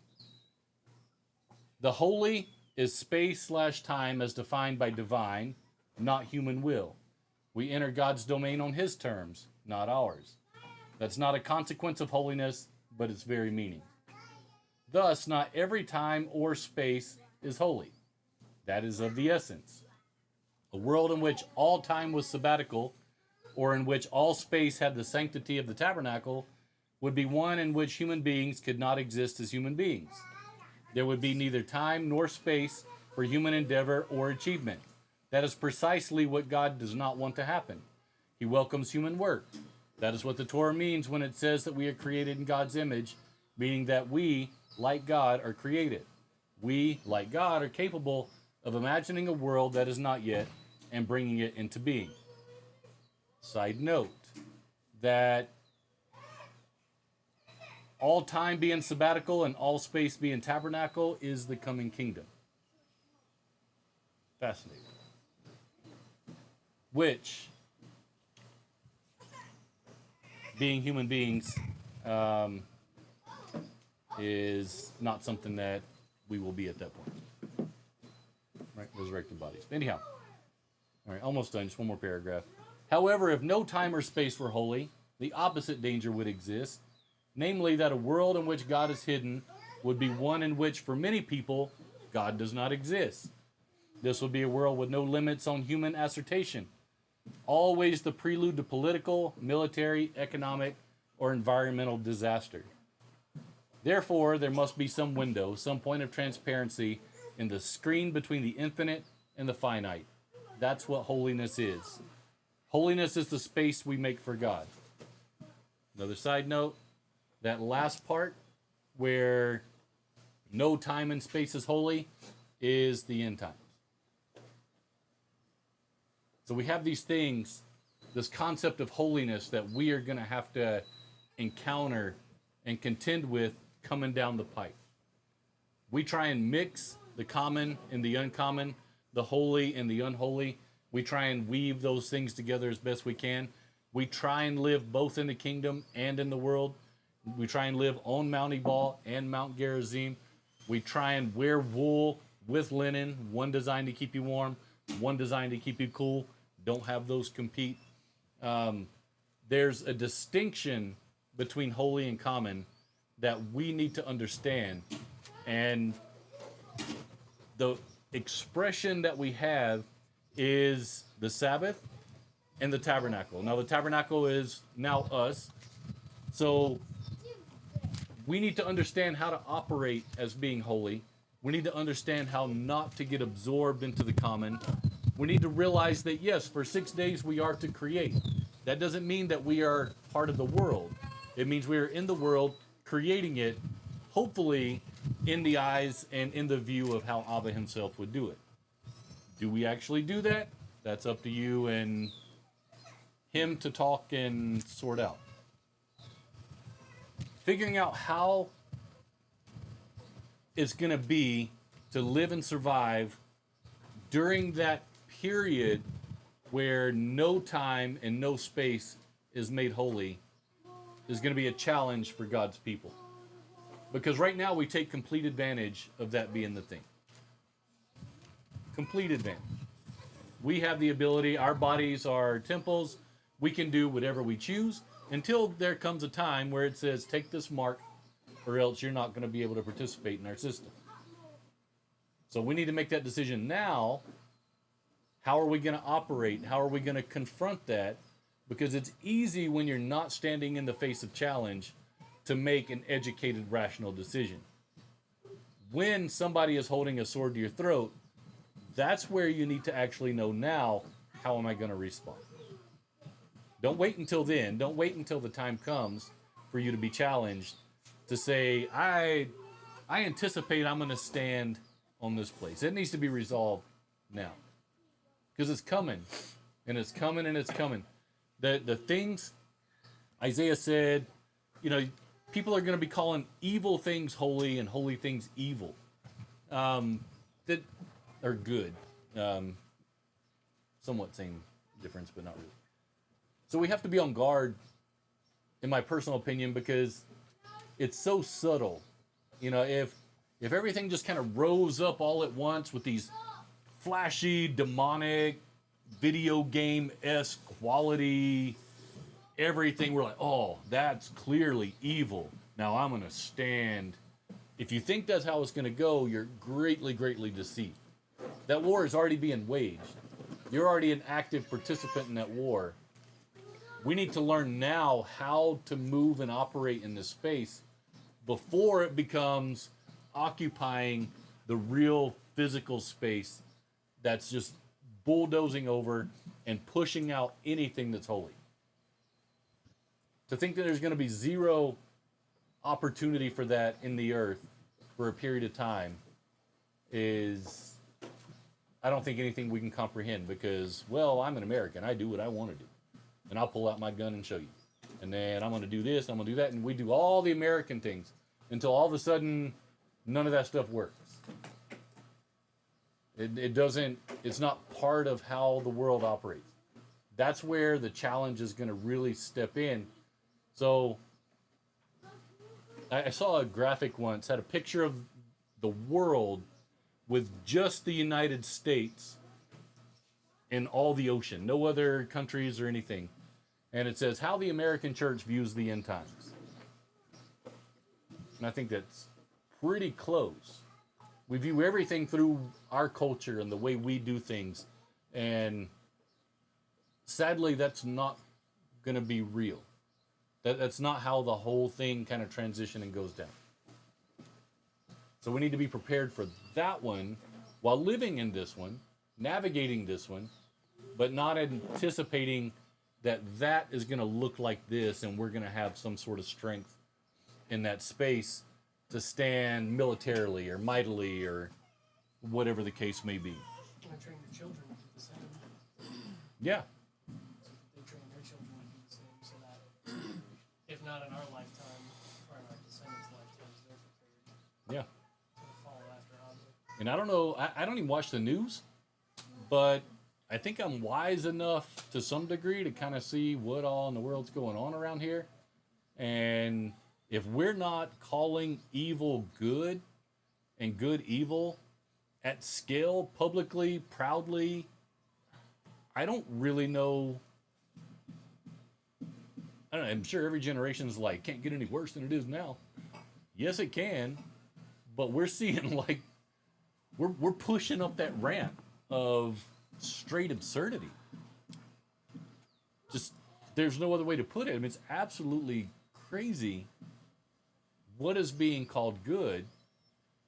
The holy is space/time as defined by divine, not human will. We enter God's domain on his terms, not ours. That's not a consequence of holiness, but its very meaning. Thus, not every time or space is holy. That is of the essence. A world in which all time was sabbatical, or in which all space had the sanctity of the tabernacle, would be one in which human beings could not exist as human beings. There would be neither time nor space for human endeavor or achievement. That is precisely what God does not want to happen. He welcomes human work. That is what the Torah means when it says that we are created in God's image, meaning that we, like God, are created. We, like God, are capable of imagining a world that is not yet and bringing it into being. Side note, that all time being sabbatical and all space being tabernacle is the coming kingdom. Fascinating. Which, being human beings, is not something that we will be at that point. Right? Resurrected bodies. Anyhow. All right, almost done. Just one more paragraph. However, if no time or space were holy, the opposite danger would exist, namely that a world in which God is hidden would be one in which, for many people, God does not exist. This would be a world with no limits on human assertion, always the prelude to political, military, economic, or environmental disaster. Therefore, there must be some window, some point of transparency in the screen between the infinite and the finite. That's what holiness is. Holiness is the space we make for God. Another side note, that last part where no time and space is holy is the end times. So we have these things, this concept of holiness that we are going to have to encounter and contend with coming down the pipe. We try and mix the common and the uncommon, the holy and the unholy. We try and weave those things together as best we can. We try and live both in the kingdom and in the world. We try and live on Mount Ebal and Mount Gerizim. We try and wear wool with linen, one designed to keep you warm, one designed to keep you cool. Don't have those compete. There's a distinction between holy and common that we need to understand. And the expression that we have is the Sabbath and the tabernacle. Now, the tabernacle is now us. So we need to understand how to operate as being holy. We need to understand how not to get absorbed into the common. We need to realize that, yes, for 6 days we are to create. That doesn't mean that we are part of the world. It means we are in the world, creating it, hopefully in the eyes and in the view of how Abba himself would do it. Do we actually do that? That's up to you and him to talk and sort out. Figuring out how it's going to be to live and survive during that period where no time and no space is made holy is going to be a challenge for God's people. Because right now we take complete advantage of that being the thing. Complete advantage. We have the ability, our bodies are temples, we can do whatever we choose until there comes a time where it says, take this mark or else you're not going to be able to participate in our system. So we need to make that decision now. How are we going to operate? How are we going to confront that? Because it's easy when you're not standing in the face of challenge to make an educated, rational decision. When somebody is holding a sword to your throat, that's where you need to actually know now, how am I going to respond? Don't wait until then. Don't wait until the time comes for you to be challenged to say, I anticipate I'm going to stand on this place. It needs to be resolved now. Because it's coming, and it's coming, and it's coming. The things Isaiah said, you know, people are going to be calling evil things holy and holy things evil. That are good. Somewhat same difference, but not really. So we have to be on guard, in my personal opinion, because it's so subtle. You know, if everything just kind of rose up all at once with these flashy, demonic, video game-esque quality, everything, we're like, oh, that's clearly evil. Now I'm going to stand. If you think that's how it's going to go, you're greatly, greatly deceived. That war is already being waged. You're already an active participant in that war. We need to learn now how to move and operate in this space before it becomes occupying the real physical space that's just bulldozing over and pushing out anything that's holy. To think that there's going to be zero opportunity for that in the earth for a period of time is, I don't think anything we can comprehend, because, well, I'm an American. I do what I want to do. And I'll pull out my gun and show you. And then I'm going to do this, I'm going to do that, and we do all the American things until all of a sudden none of that stuff works. It doesn't, it's not part of how the world operates. That's where the challenge is going to really step in. So I saw a graphic once, had a picture of the world with just the United States and all the ocean, no other countries or anything. And it says how the American church views the end times. And I think that's pretty close. We view everything through our culture and the way we do things. And sadly, that's not going to be real. That's not how the whole thing kind of transitions and goes down. So we need to be prepared for that one while living in this one, navigating this one, but not anticipating that that is going to look like this and we're going to have some sort of strength in that space to stand militarily or mightily or whatever the case may be. I train your children to do the same. Yeah. They train their children to do the same, so that if not in our lifetime, or in our descendants' lifetimes, they're prepared Yeah. to follow after Hamza. And I don't know, I don't even watch the news, but I think I'm wise enough to some degree to kind of see what all in the world's going on around here. And if we're not calling evil good and good evil at scale, publicly, proudly, I don't really know. I don't know, I'm sure every generation's like, can't get any worse than it is now. Yes, it can, but we're seeing like, we're pushing up that ramp of straight absurdity. Just, there's no other way to put it. I mean, it's absolutely crazy what is being called good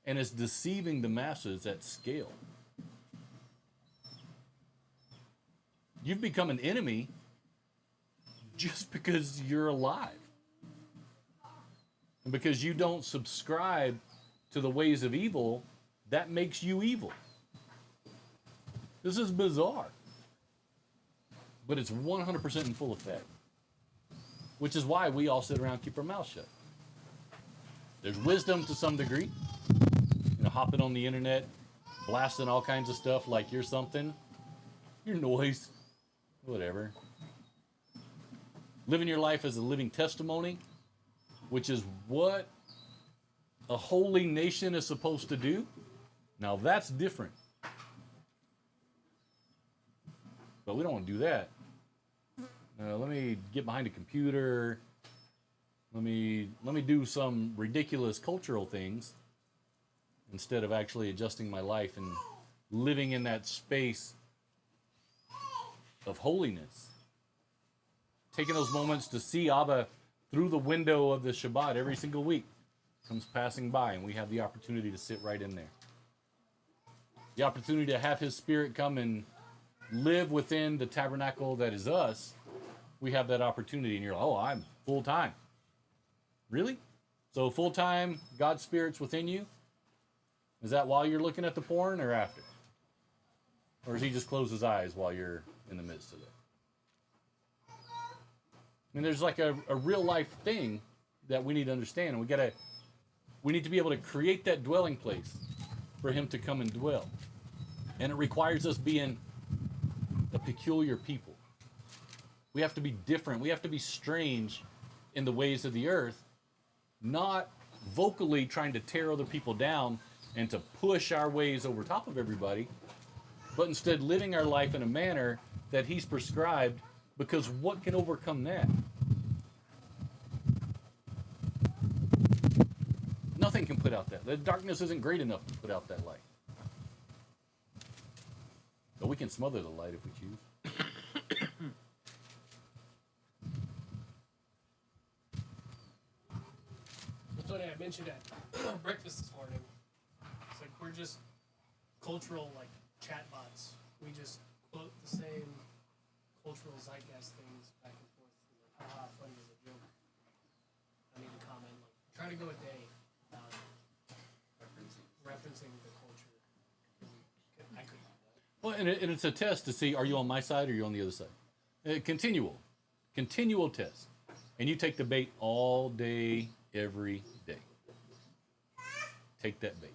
and is deceiving the masses at scale. You've become an enemy just because you're alive. And because you don't subscribe to the ways of evil, that makes you evil. This is bizarre. But it's 100% in full effect. Which is why we all sit around and keep our mouths shut. There's wisdom to some degree. You know, hopping on the internet, blasting all kinds of stuff like you're something. You're noise. Whatever. Living your life as a living testimony, which is what a holy nation is supposed to do. Now that's different. But we don't want to do that. Let me get behind a computer. Let me do some ridiculous cultural things instead of actually adjusting my life and living in that space of holiness. Taking those moments to see Abba through the window of the Shabbat every single week. Comes passing by, and we have the opportunity to sit right in there. The opportunity to have His Spirit come and live within the tabernacle that is us. We have that opportunity, and you're like, oh, I'm full-time. Really? So full-time, God's Spirit's within you? Is that while you're looking at the porn or after? Or does He just close His eyes while you're in the midst of it? I mean, there's like a real life thing that we need to understand. And we need to be able to create that dwelling place for Him to come and dwell. And it requires us being a peculiar people. We have to be different. We have to be strange in the ways of the earth, not vocally trying to tear other people down and to push our ways over top of everybody, but instead living our life in a manner that he's prescribed, because what can overcome that? Nothing can put out that. The darkness isn't great enough to put out that light. But we can smother the light if we choose. That's what I mentioned at breakfast this morning. It's like we're just cultural like chatbots. We just quote the same cultural zeitgeist things back and forth. Like, haha, funny as a joke. I made a comment like, try to go a day without referencing the culture. I couldn't do that. Well, and it's a test to see, are you on my side or are you on the other side? Continual test. And you take the bait all day, every day. Take that bait.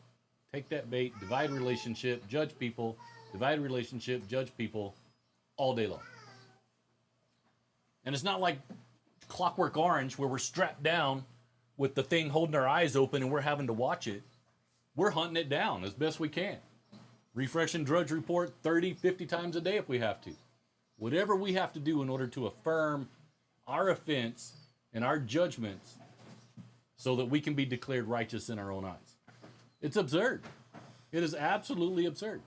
Take that bait, divide relationship, judge people, divide relationship, judge people all day long. And it's not like Clockwork Orange where we're strapped down with the thing holding our eyes open and we're having to watch it. We're hunting it down as best we can. Refresh and drudge report 30, 50 times a day if we have to. Whatever we have to do in order to affirm our offense and our judgments so that we can be declared righteous in our own eyes. It's absurd. It is absolutely absurd.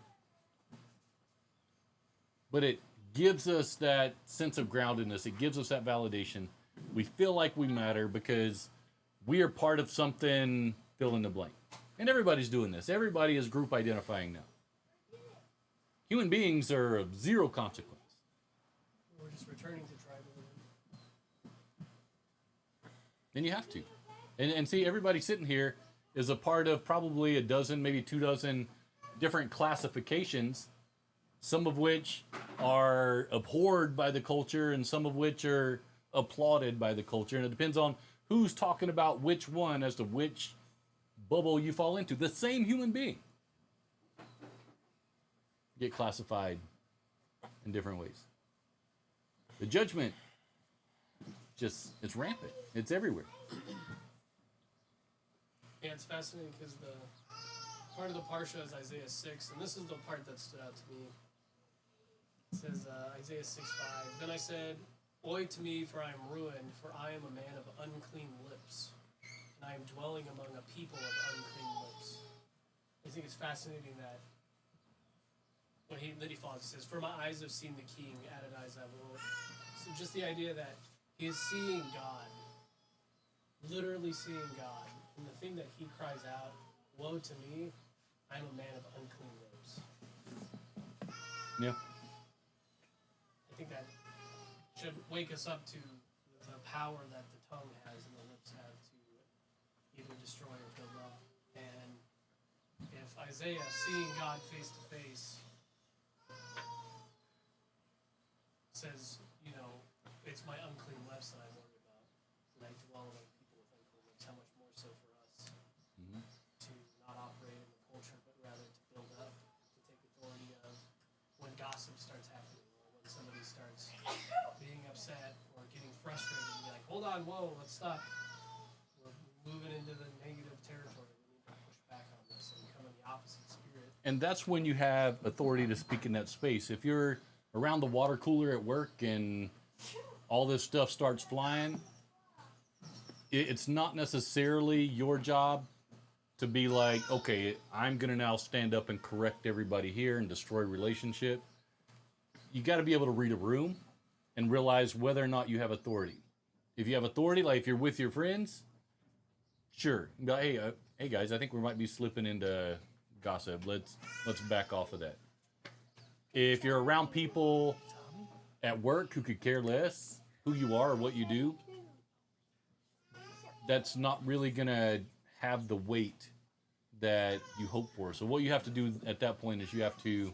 But it gives us that sense of groundedness. It gives us that validation. We feel like we matter because we are part of something, fill in the blank. And everybody's doing this. Everybody is group identifying now. Human beings are of zero consequence. We're just returning to tribalism. And you have to. And see, everybody sitting here is a part of probably a dozen, maybe 2 dozen different classifications, some of which are abhorred by the culture and some of which are applauded by the culture. And it depends on who's talking about which one as to which bubble you fall into. The same human being get classified in different ways. The judgment it's rampant. It's everywhere. Yeah, it's fascinating because the part of the Parsha is Isaiah 6, and this is the part that stood out to me. It says, Isaiah 6:5, "Then I said, Oy to me, for I am ruined, for I am a man of unclean lips, and I am dwelling among a people of unclean lips." I think it's fascinating that when he follows, he says, "For my eyes have seen the King, Adonai Zavot." So just the idea that he is seeing God, literally seeing God. And the thing that he cries out, "Woe to me, I am a man of unclean lips." Yeah. I think that should wake us up to the power that the tongue has and the lips have to either destroy or build up. And if Isaiah, seeing God face to face, says, it's my unclean lips that I worry about, and I dwell among people with unclean lips, how much more so for us to not operate in the culture, but rather to build up, to take authority of when gossip starts happening, or when somebody starts being upset or getting frustrated, and be like, hold on, whoa, let's stop. We're moving into the negative territory. We need to push back on this and come in the opposite spirit. And that's when you have authority to speak in that space. If you're around the water cooler at work and all this stuff starts flying, it's not necessarily your job to be like, okay, I'm going to now stand up and correct everybody here and destroy relationship. You got to be able to read a room and realize whether or not you have authority. If you have authority, like if you're with your friends, sure. Be like, hey guys, I think we might be slipping into gossip. Let's back off of that. If you're around people at work who could care less who you are or what you do, that's not really going to have the weight that you hope for. So what you have to do at that point is you have to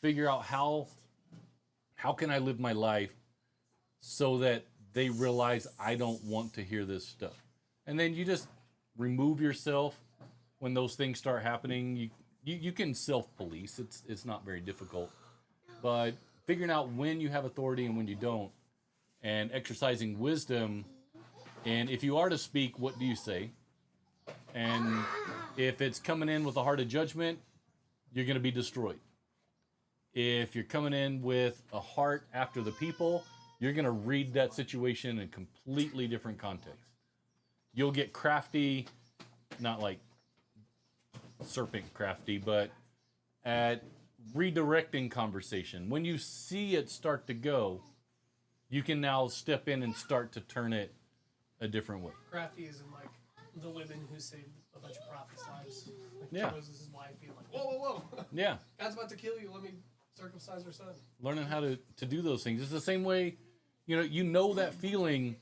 figure out how can I live my life so that they realize I don't want to hear this stuff. And then you just remove yourself when those things start happening. You can self-police. It's not very difficult. But figuring out when you have authority and when you don't, and exercising wisdom. And if you are to speak, what do you say? And if it's coming in with a heart of judgment, you're going to be destroyed. If you're coming in with a heart after the people, you're going to read that situation in a completely different context. You'll get crafty, not like serpent crafty, but at redirecting conversation. When you see it start to go, you can now step in and start to turn it a different way. Crafty is in like the women who saved a bunch of prophets' lives. Like Yeah. Moses' wife being like, whoa, whoa, whoa. Yeah. God's about to kill you. Let me circumcise her son. Learning how to do those things. It's the same way, you know that feeling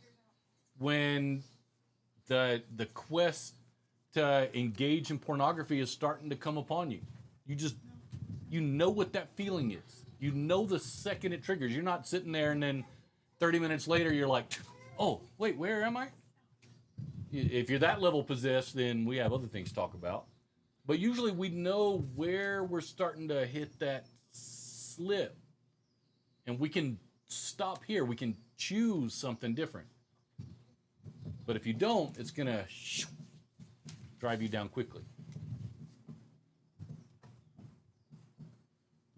when the quest to engage in pornography is starting to come upon you. You know what that feeling is. You know the second it triggers. You're not sitting there and then 30 minutes later you're like, oh, wait, where am I? If you're that level possessed, then we have other things to talk about. But usually we know where we're starting to hit that slip. And we can stop here. We can choose something different. But if you don't, it's going to drive you down quickly.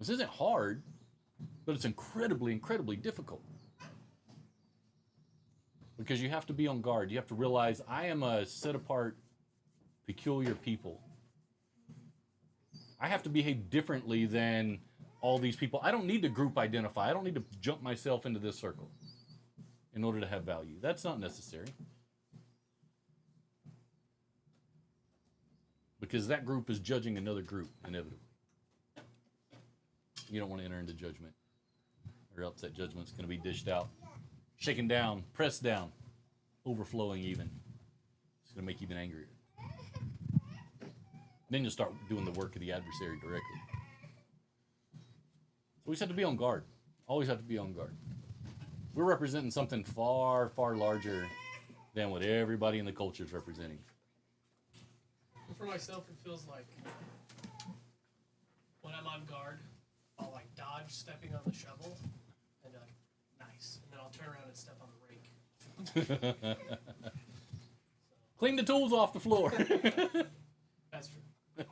This isn't hard, but it's incredibly, incredibly difficult. Because you have to be on guard. You have to realize I am a set-apart, peculiar people. I have to behave differently than all these people. I don't need to group identify. I don't need to jump myself into this circle in order to have value. That's not necessary. Because that group is judging another group, inevitably. You don't want to enter into judgment, or else that judgment's going to be dished out, shaken down, pressed down, overflowing even. It's going to make you even angrier. Then you'll start doing the work of the adversary directly. So we just have to be on guard. Always have to be on guard. We're representing something far, far larger than what everybody in the culture is representing. For myself, it feels like when I'm on guard, I'll like dodge stepping on the shovel and be like, nice. And then I'll turn around and step on the rake. Clean the tools off the floor. That's true.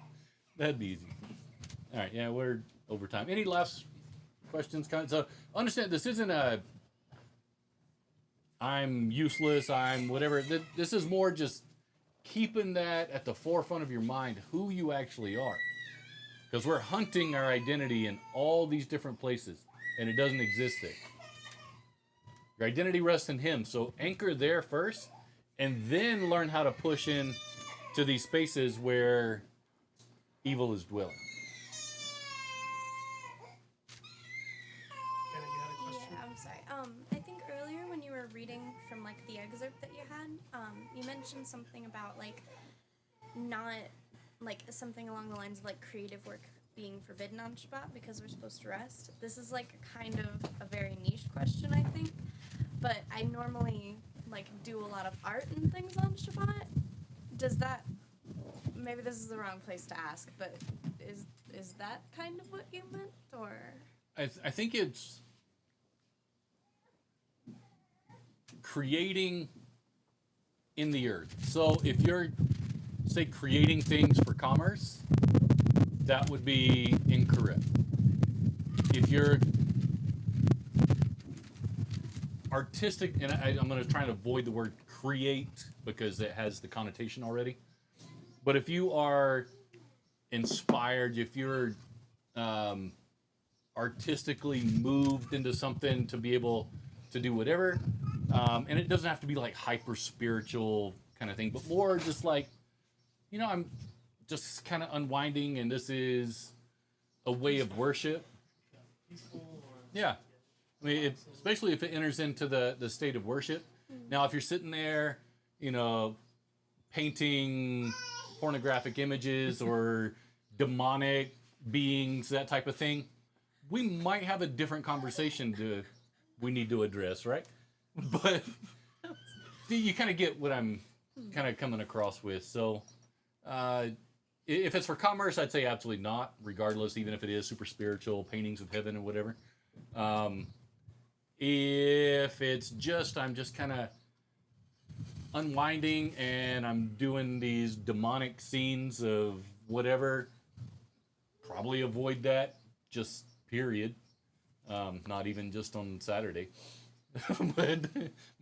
That'd be easy. All right, yeah, we're over time. Any last questions? So understand, this isn't a I'm useless, I'm whatever. This is more just keeping that at the forefront of your mind, who you actually are. Because we're hunting our identity in all these different places, and it doesn't exist there. Your identity rests in Him, so anchor there first, and then learn how to push in to these spaces where evil is dwelling. Kenna, you had a question? Yeah, I'm sorry. I think earlier when you were reading from like the excerpt that you had, you mentioned something about like not like something along the lines of like creative work being forbidden on Shabbat because we're supposed to rest. This is like kind of a very niche question, I think, but I normally like do a lot of art and things on Shabbat. Does that, maybe this is the wrong place to ask, but is that kind of what you meant, or? I think it's creating in the earth. So if you're, say, creating things for commerce, that would be incorrect. If you're artistic, and I'm going to try and avoid the word create because it has the connotation already. But if you are inspired, if you're artistically moved into something to be able to do whatever, and it doesn't have to be like hyper spiritual kind of thing, but more just like, I'm just kind of unwinding, and this is a way of worship. Peaceful or Yeah. I mean, especially if it enters into the state of worship. Now, if you're sitting there, painting pornographic images or demonic beings, that type of thing, we might have a different conversation we need to address, right? But you kind of get what I'm kind of coming across with. So if it's for commerce, I'd say absolutely not, regardless, even if it is super spiritual, paintings of heaven and whatever. If it's just I'm just kind of unwinding and I'm doing these demonic scenes of whatever, probably avoid that. Just period. Not even just on Saturday, but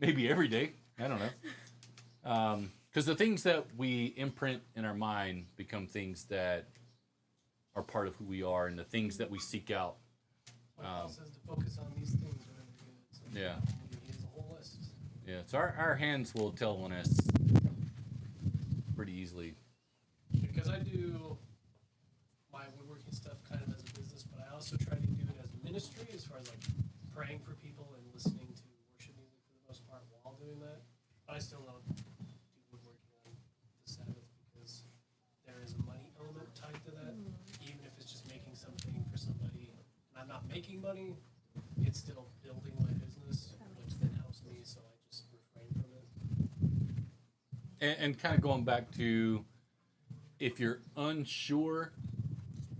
maybe every day. I don't know. Because the things that we imprint in our mind become things that are part of who we are, and the things that we seek out. Like Paul says to focus on these things whenever you're doing it. So Yeah. He has a whole list. Yeah, so our hands will tell on us pretty easily. Because I do my woodworking stuff kind of as a business, but I also try to do it as a ministry as far as like praying for people and listening to worship music for the most part while doing that. But I still don't do woodworking on the Sabbath because there is a money element tied to that. Even if it's just making something for somebody and I'm not making money, it's still building my business, which then helps me, so I just refrain from it. And kind of going back to, if you're unsure,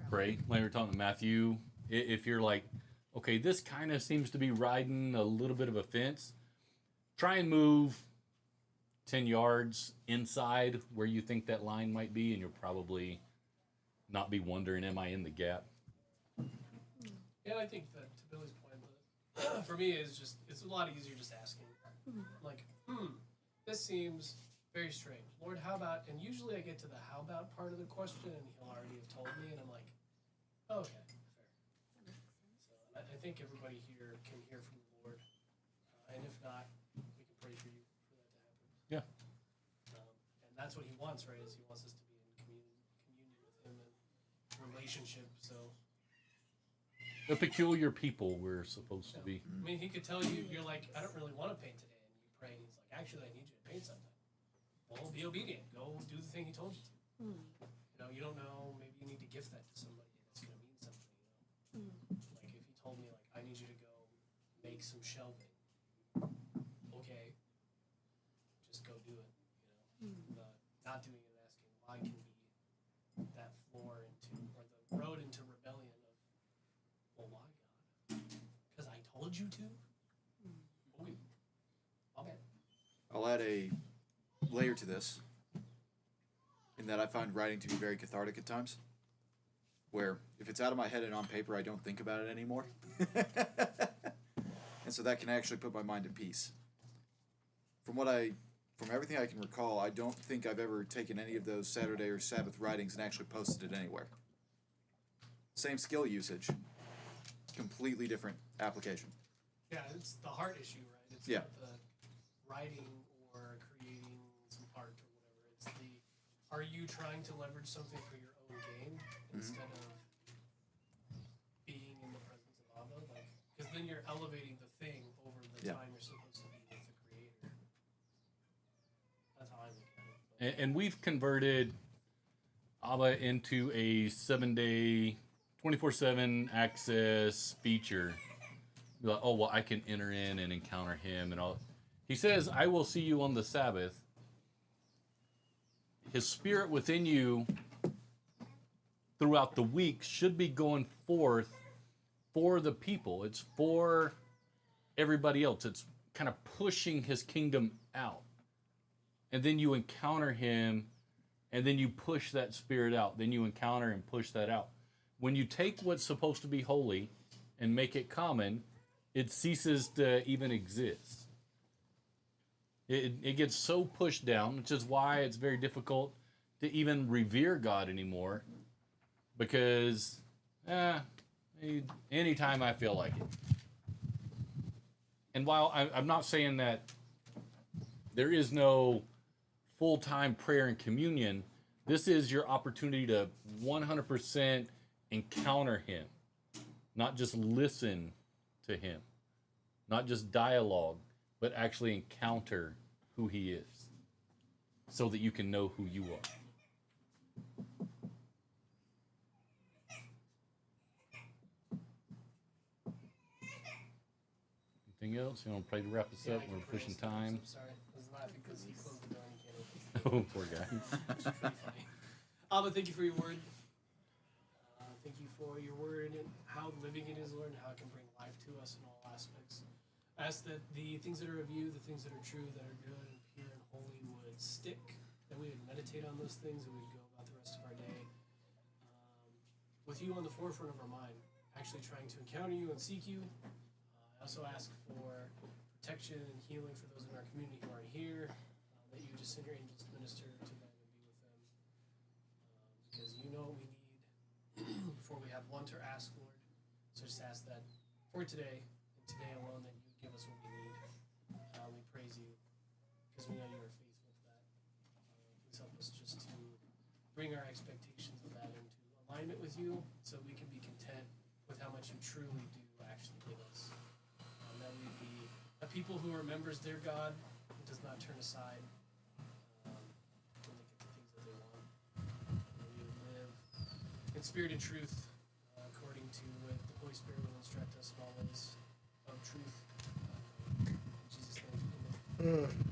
pray. Like we were talking to Matthew, if you're like, okay, this kind of seems to be riding a little bit of a fence, try and move 10 yards inside where you think that line might be, and you'll probably not be wondering, am I in the gap? Yeah, I think that to Billy's point, for me it's a lot easier just asking. Like, this seems very strange. Lord, how about? And usually I get to the how about part of the question, and he'll already have told me, and I'm like, oh, okay, fair. So I think everybody here can hear from the Lord, and if not, we can pray for you for that to happen. Yeah. And that's what He wants, right? Is He wants us to be in communion with Him and relationship. So. The peculiar people we're supposed to be. I mean, He could tell you, you're like, I don't really want to paint today, and you pray, and He's like, actually, I need you to paint sometime. Well, be obedient. Go do the thing He told you to. You know, you don't know. Maybe you need to gift that to somebody, and it's going to mean something. You know, like if He told me, like, I need you to go make some shelving. Okay, just go do it. You know, not doing it and asking why can be that floor into or the road into rebellion of, well, why God? Because I told you to. Okay. Okay. I'll add a layer to this, in that I find writing to be very cathartic at times, where if it's out of my head and on paper, I don't think about it anymore. And so that can actually put my mind at peace. From everything I can recall, I don't think I've ever taken any of those Saturday or Sabbath writings and actually posted it anywhere. Same skill usage, completely different application. Yeah, it's the heart issue, right? It's not the writing or creating some art or whatever. It's are you trying to leverage something for your own gain instead of being in the presence of Abba? Like, because then you're elevating the thing over the time you're supposed to be with the Creator. That's how I look at it. And we've converted Abba into a 7-day, 24/7 access feature. You're like, oh, well, I can enter in and encounter Him and all. He says, I will see you on the Sabbath. His Spirit within you throughout the week should be going forth for the people. It's for everybody else. It's kind of pushing His kingdom out. And then you encounter Him, and then you push that Spirit out. Then you encounter and push that out. When you take what's supposed to be holy and make it common, it ceases to even exist. It gets so pushed down, which is why it's very difficult to even revere God anymore. Because, anytime I feel like it. And while I'm not saying that there is no full-time prayer and communion, this is your opportunity to 100% encounter Him. Not just listen to Him. Not just dialogue, but actually encounter who He is, so that you can know who you are. Anything else? You want to pray to wrap this up? We're pushing time. I'm sorry. I was laughing because he closed the door and he can't open it. Oh, poor guy. Which is pretty funny. Abba, thank you for your word. thank you for your word and how living it is, Lord, and how it can bring life to us in all aspects. I ask that the things that are of you, the things that are true, that are good and pure and holy would stick, that we would meditate on those things, and we would go about the rest of our day with you on the forefront of our mind, actually trying to encounter you and seek you. I also ask for protection and healing for those in our community who aren't here, that you just send your angels to minister to them and be with them, because you know what we need before we have want or ask, Lord. So just ask that for today, and today alone, that you give us what we need. We praise you, because we know you are faithful to that. Please help us just to bring our expectations of that into alignment with you, so we can be content with how much you truly do actually give us. That we be a people who remembers their God and does not turn aside when they get the things that they want. And we would live in spirit and truth, according to what the Holy Spirit will instruct us in all ways of truth. In Jesus' name, amen.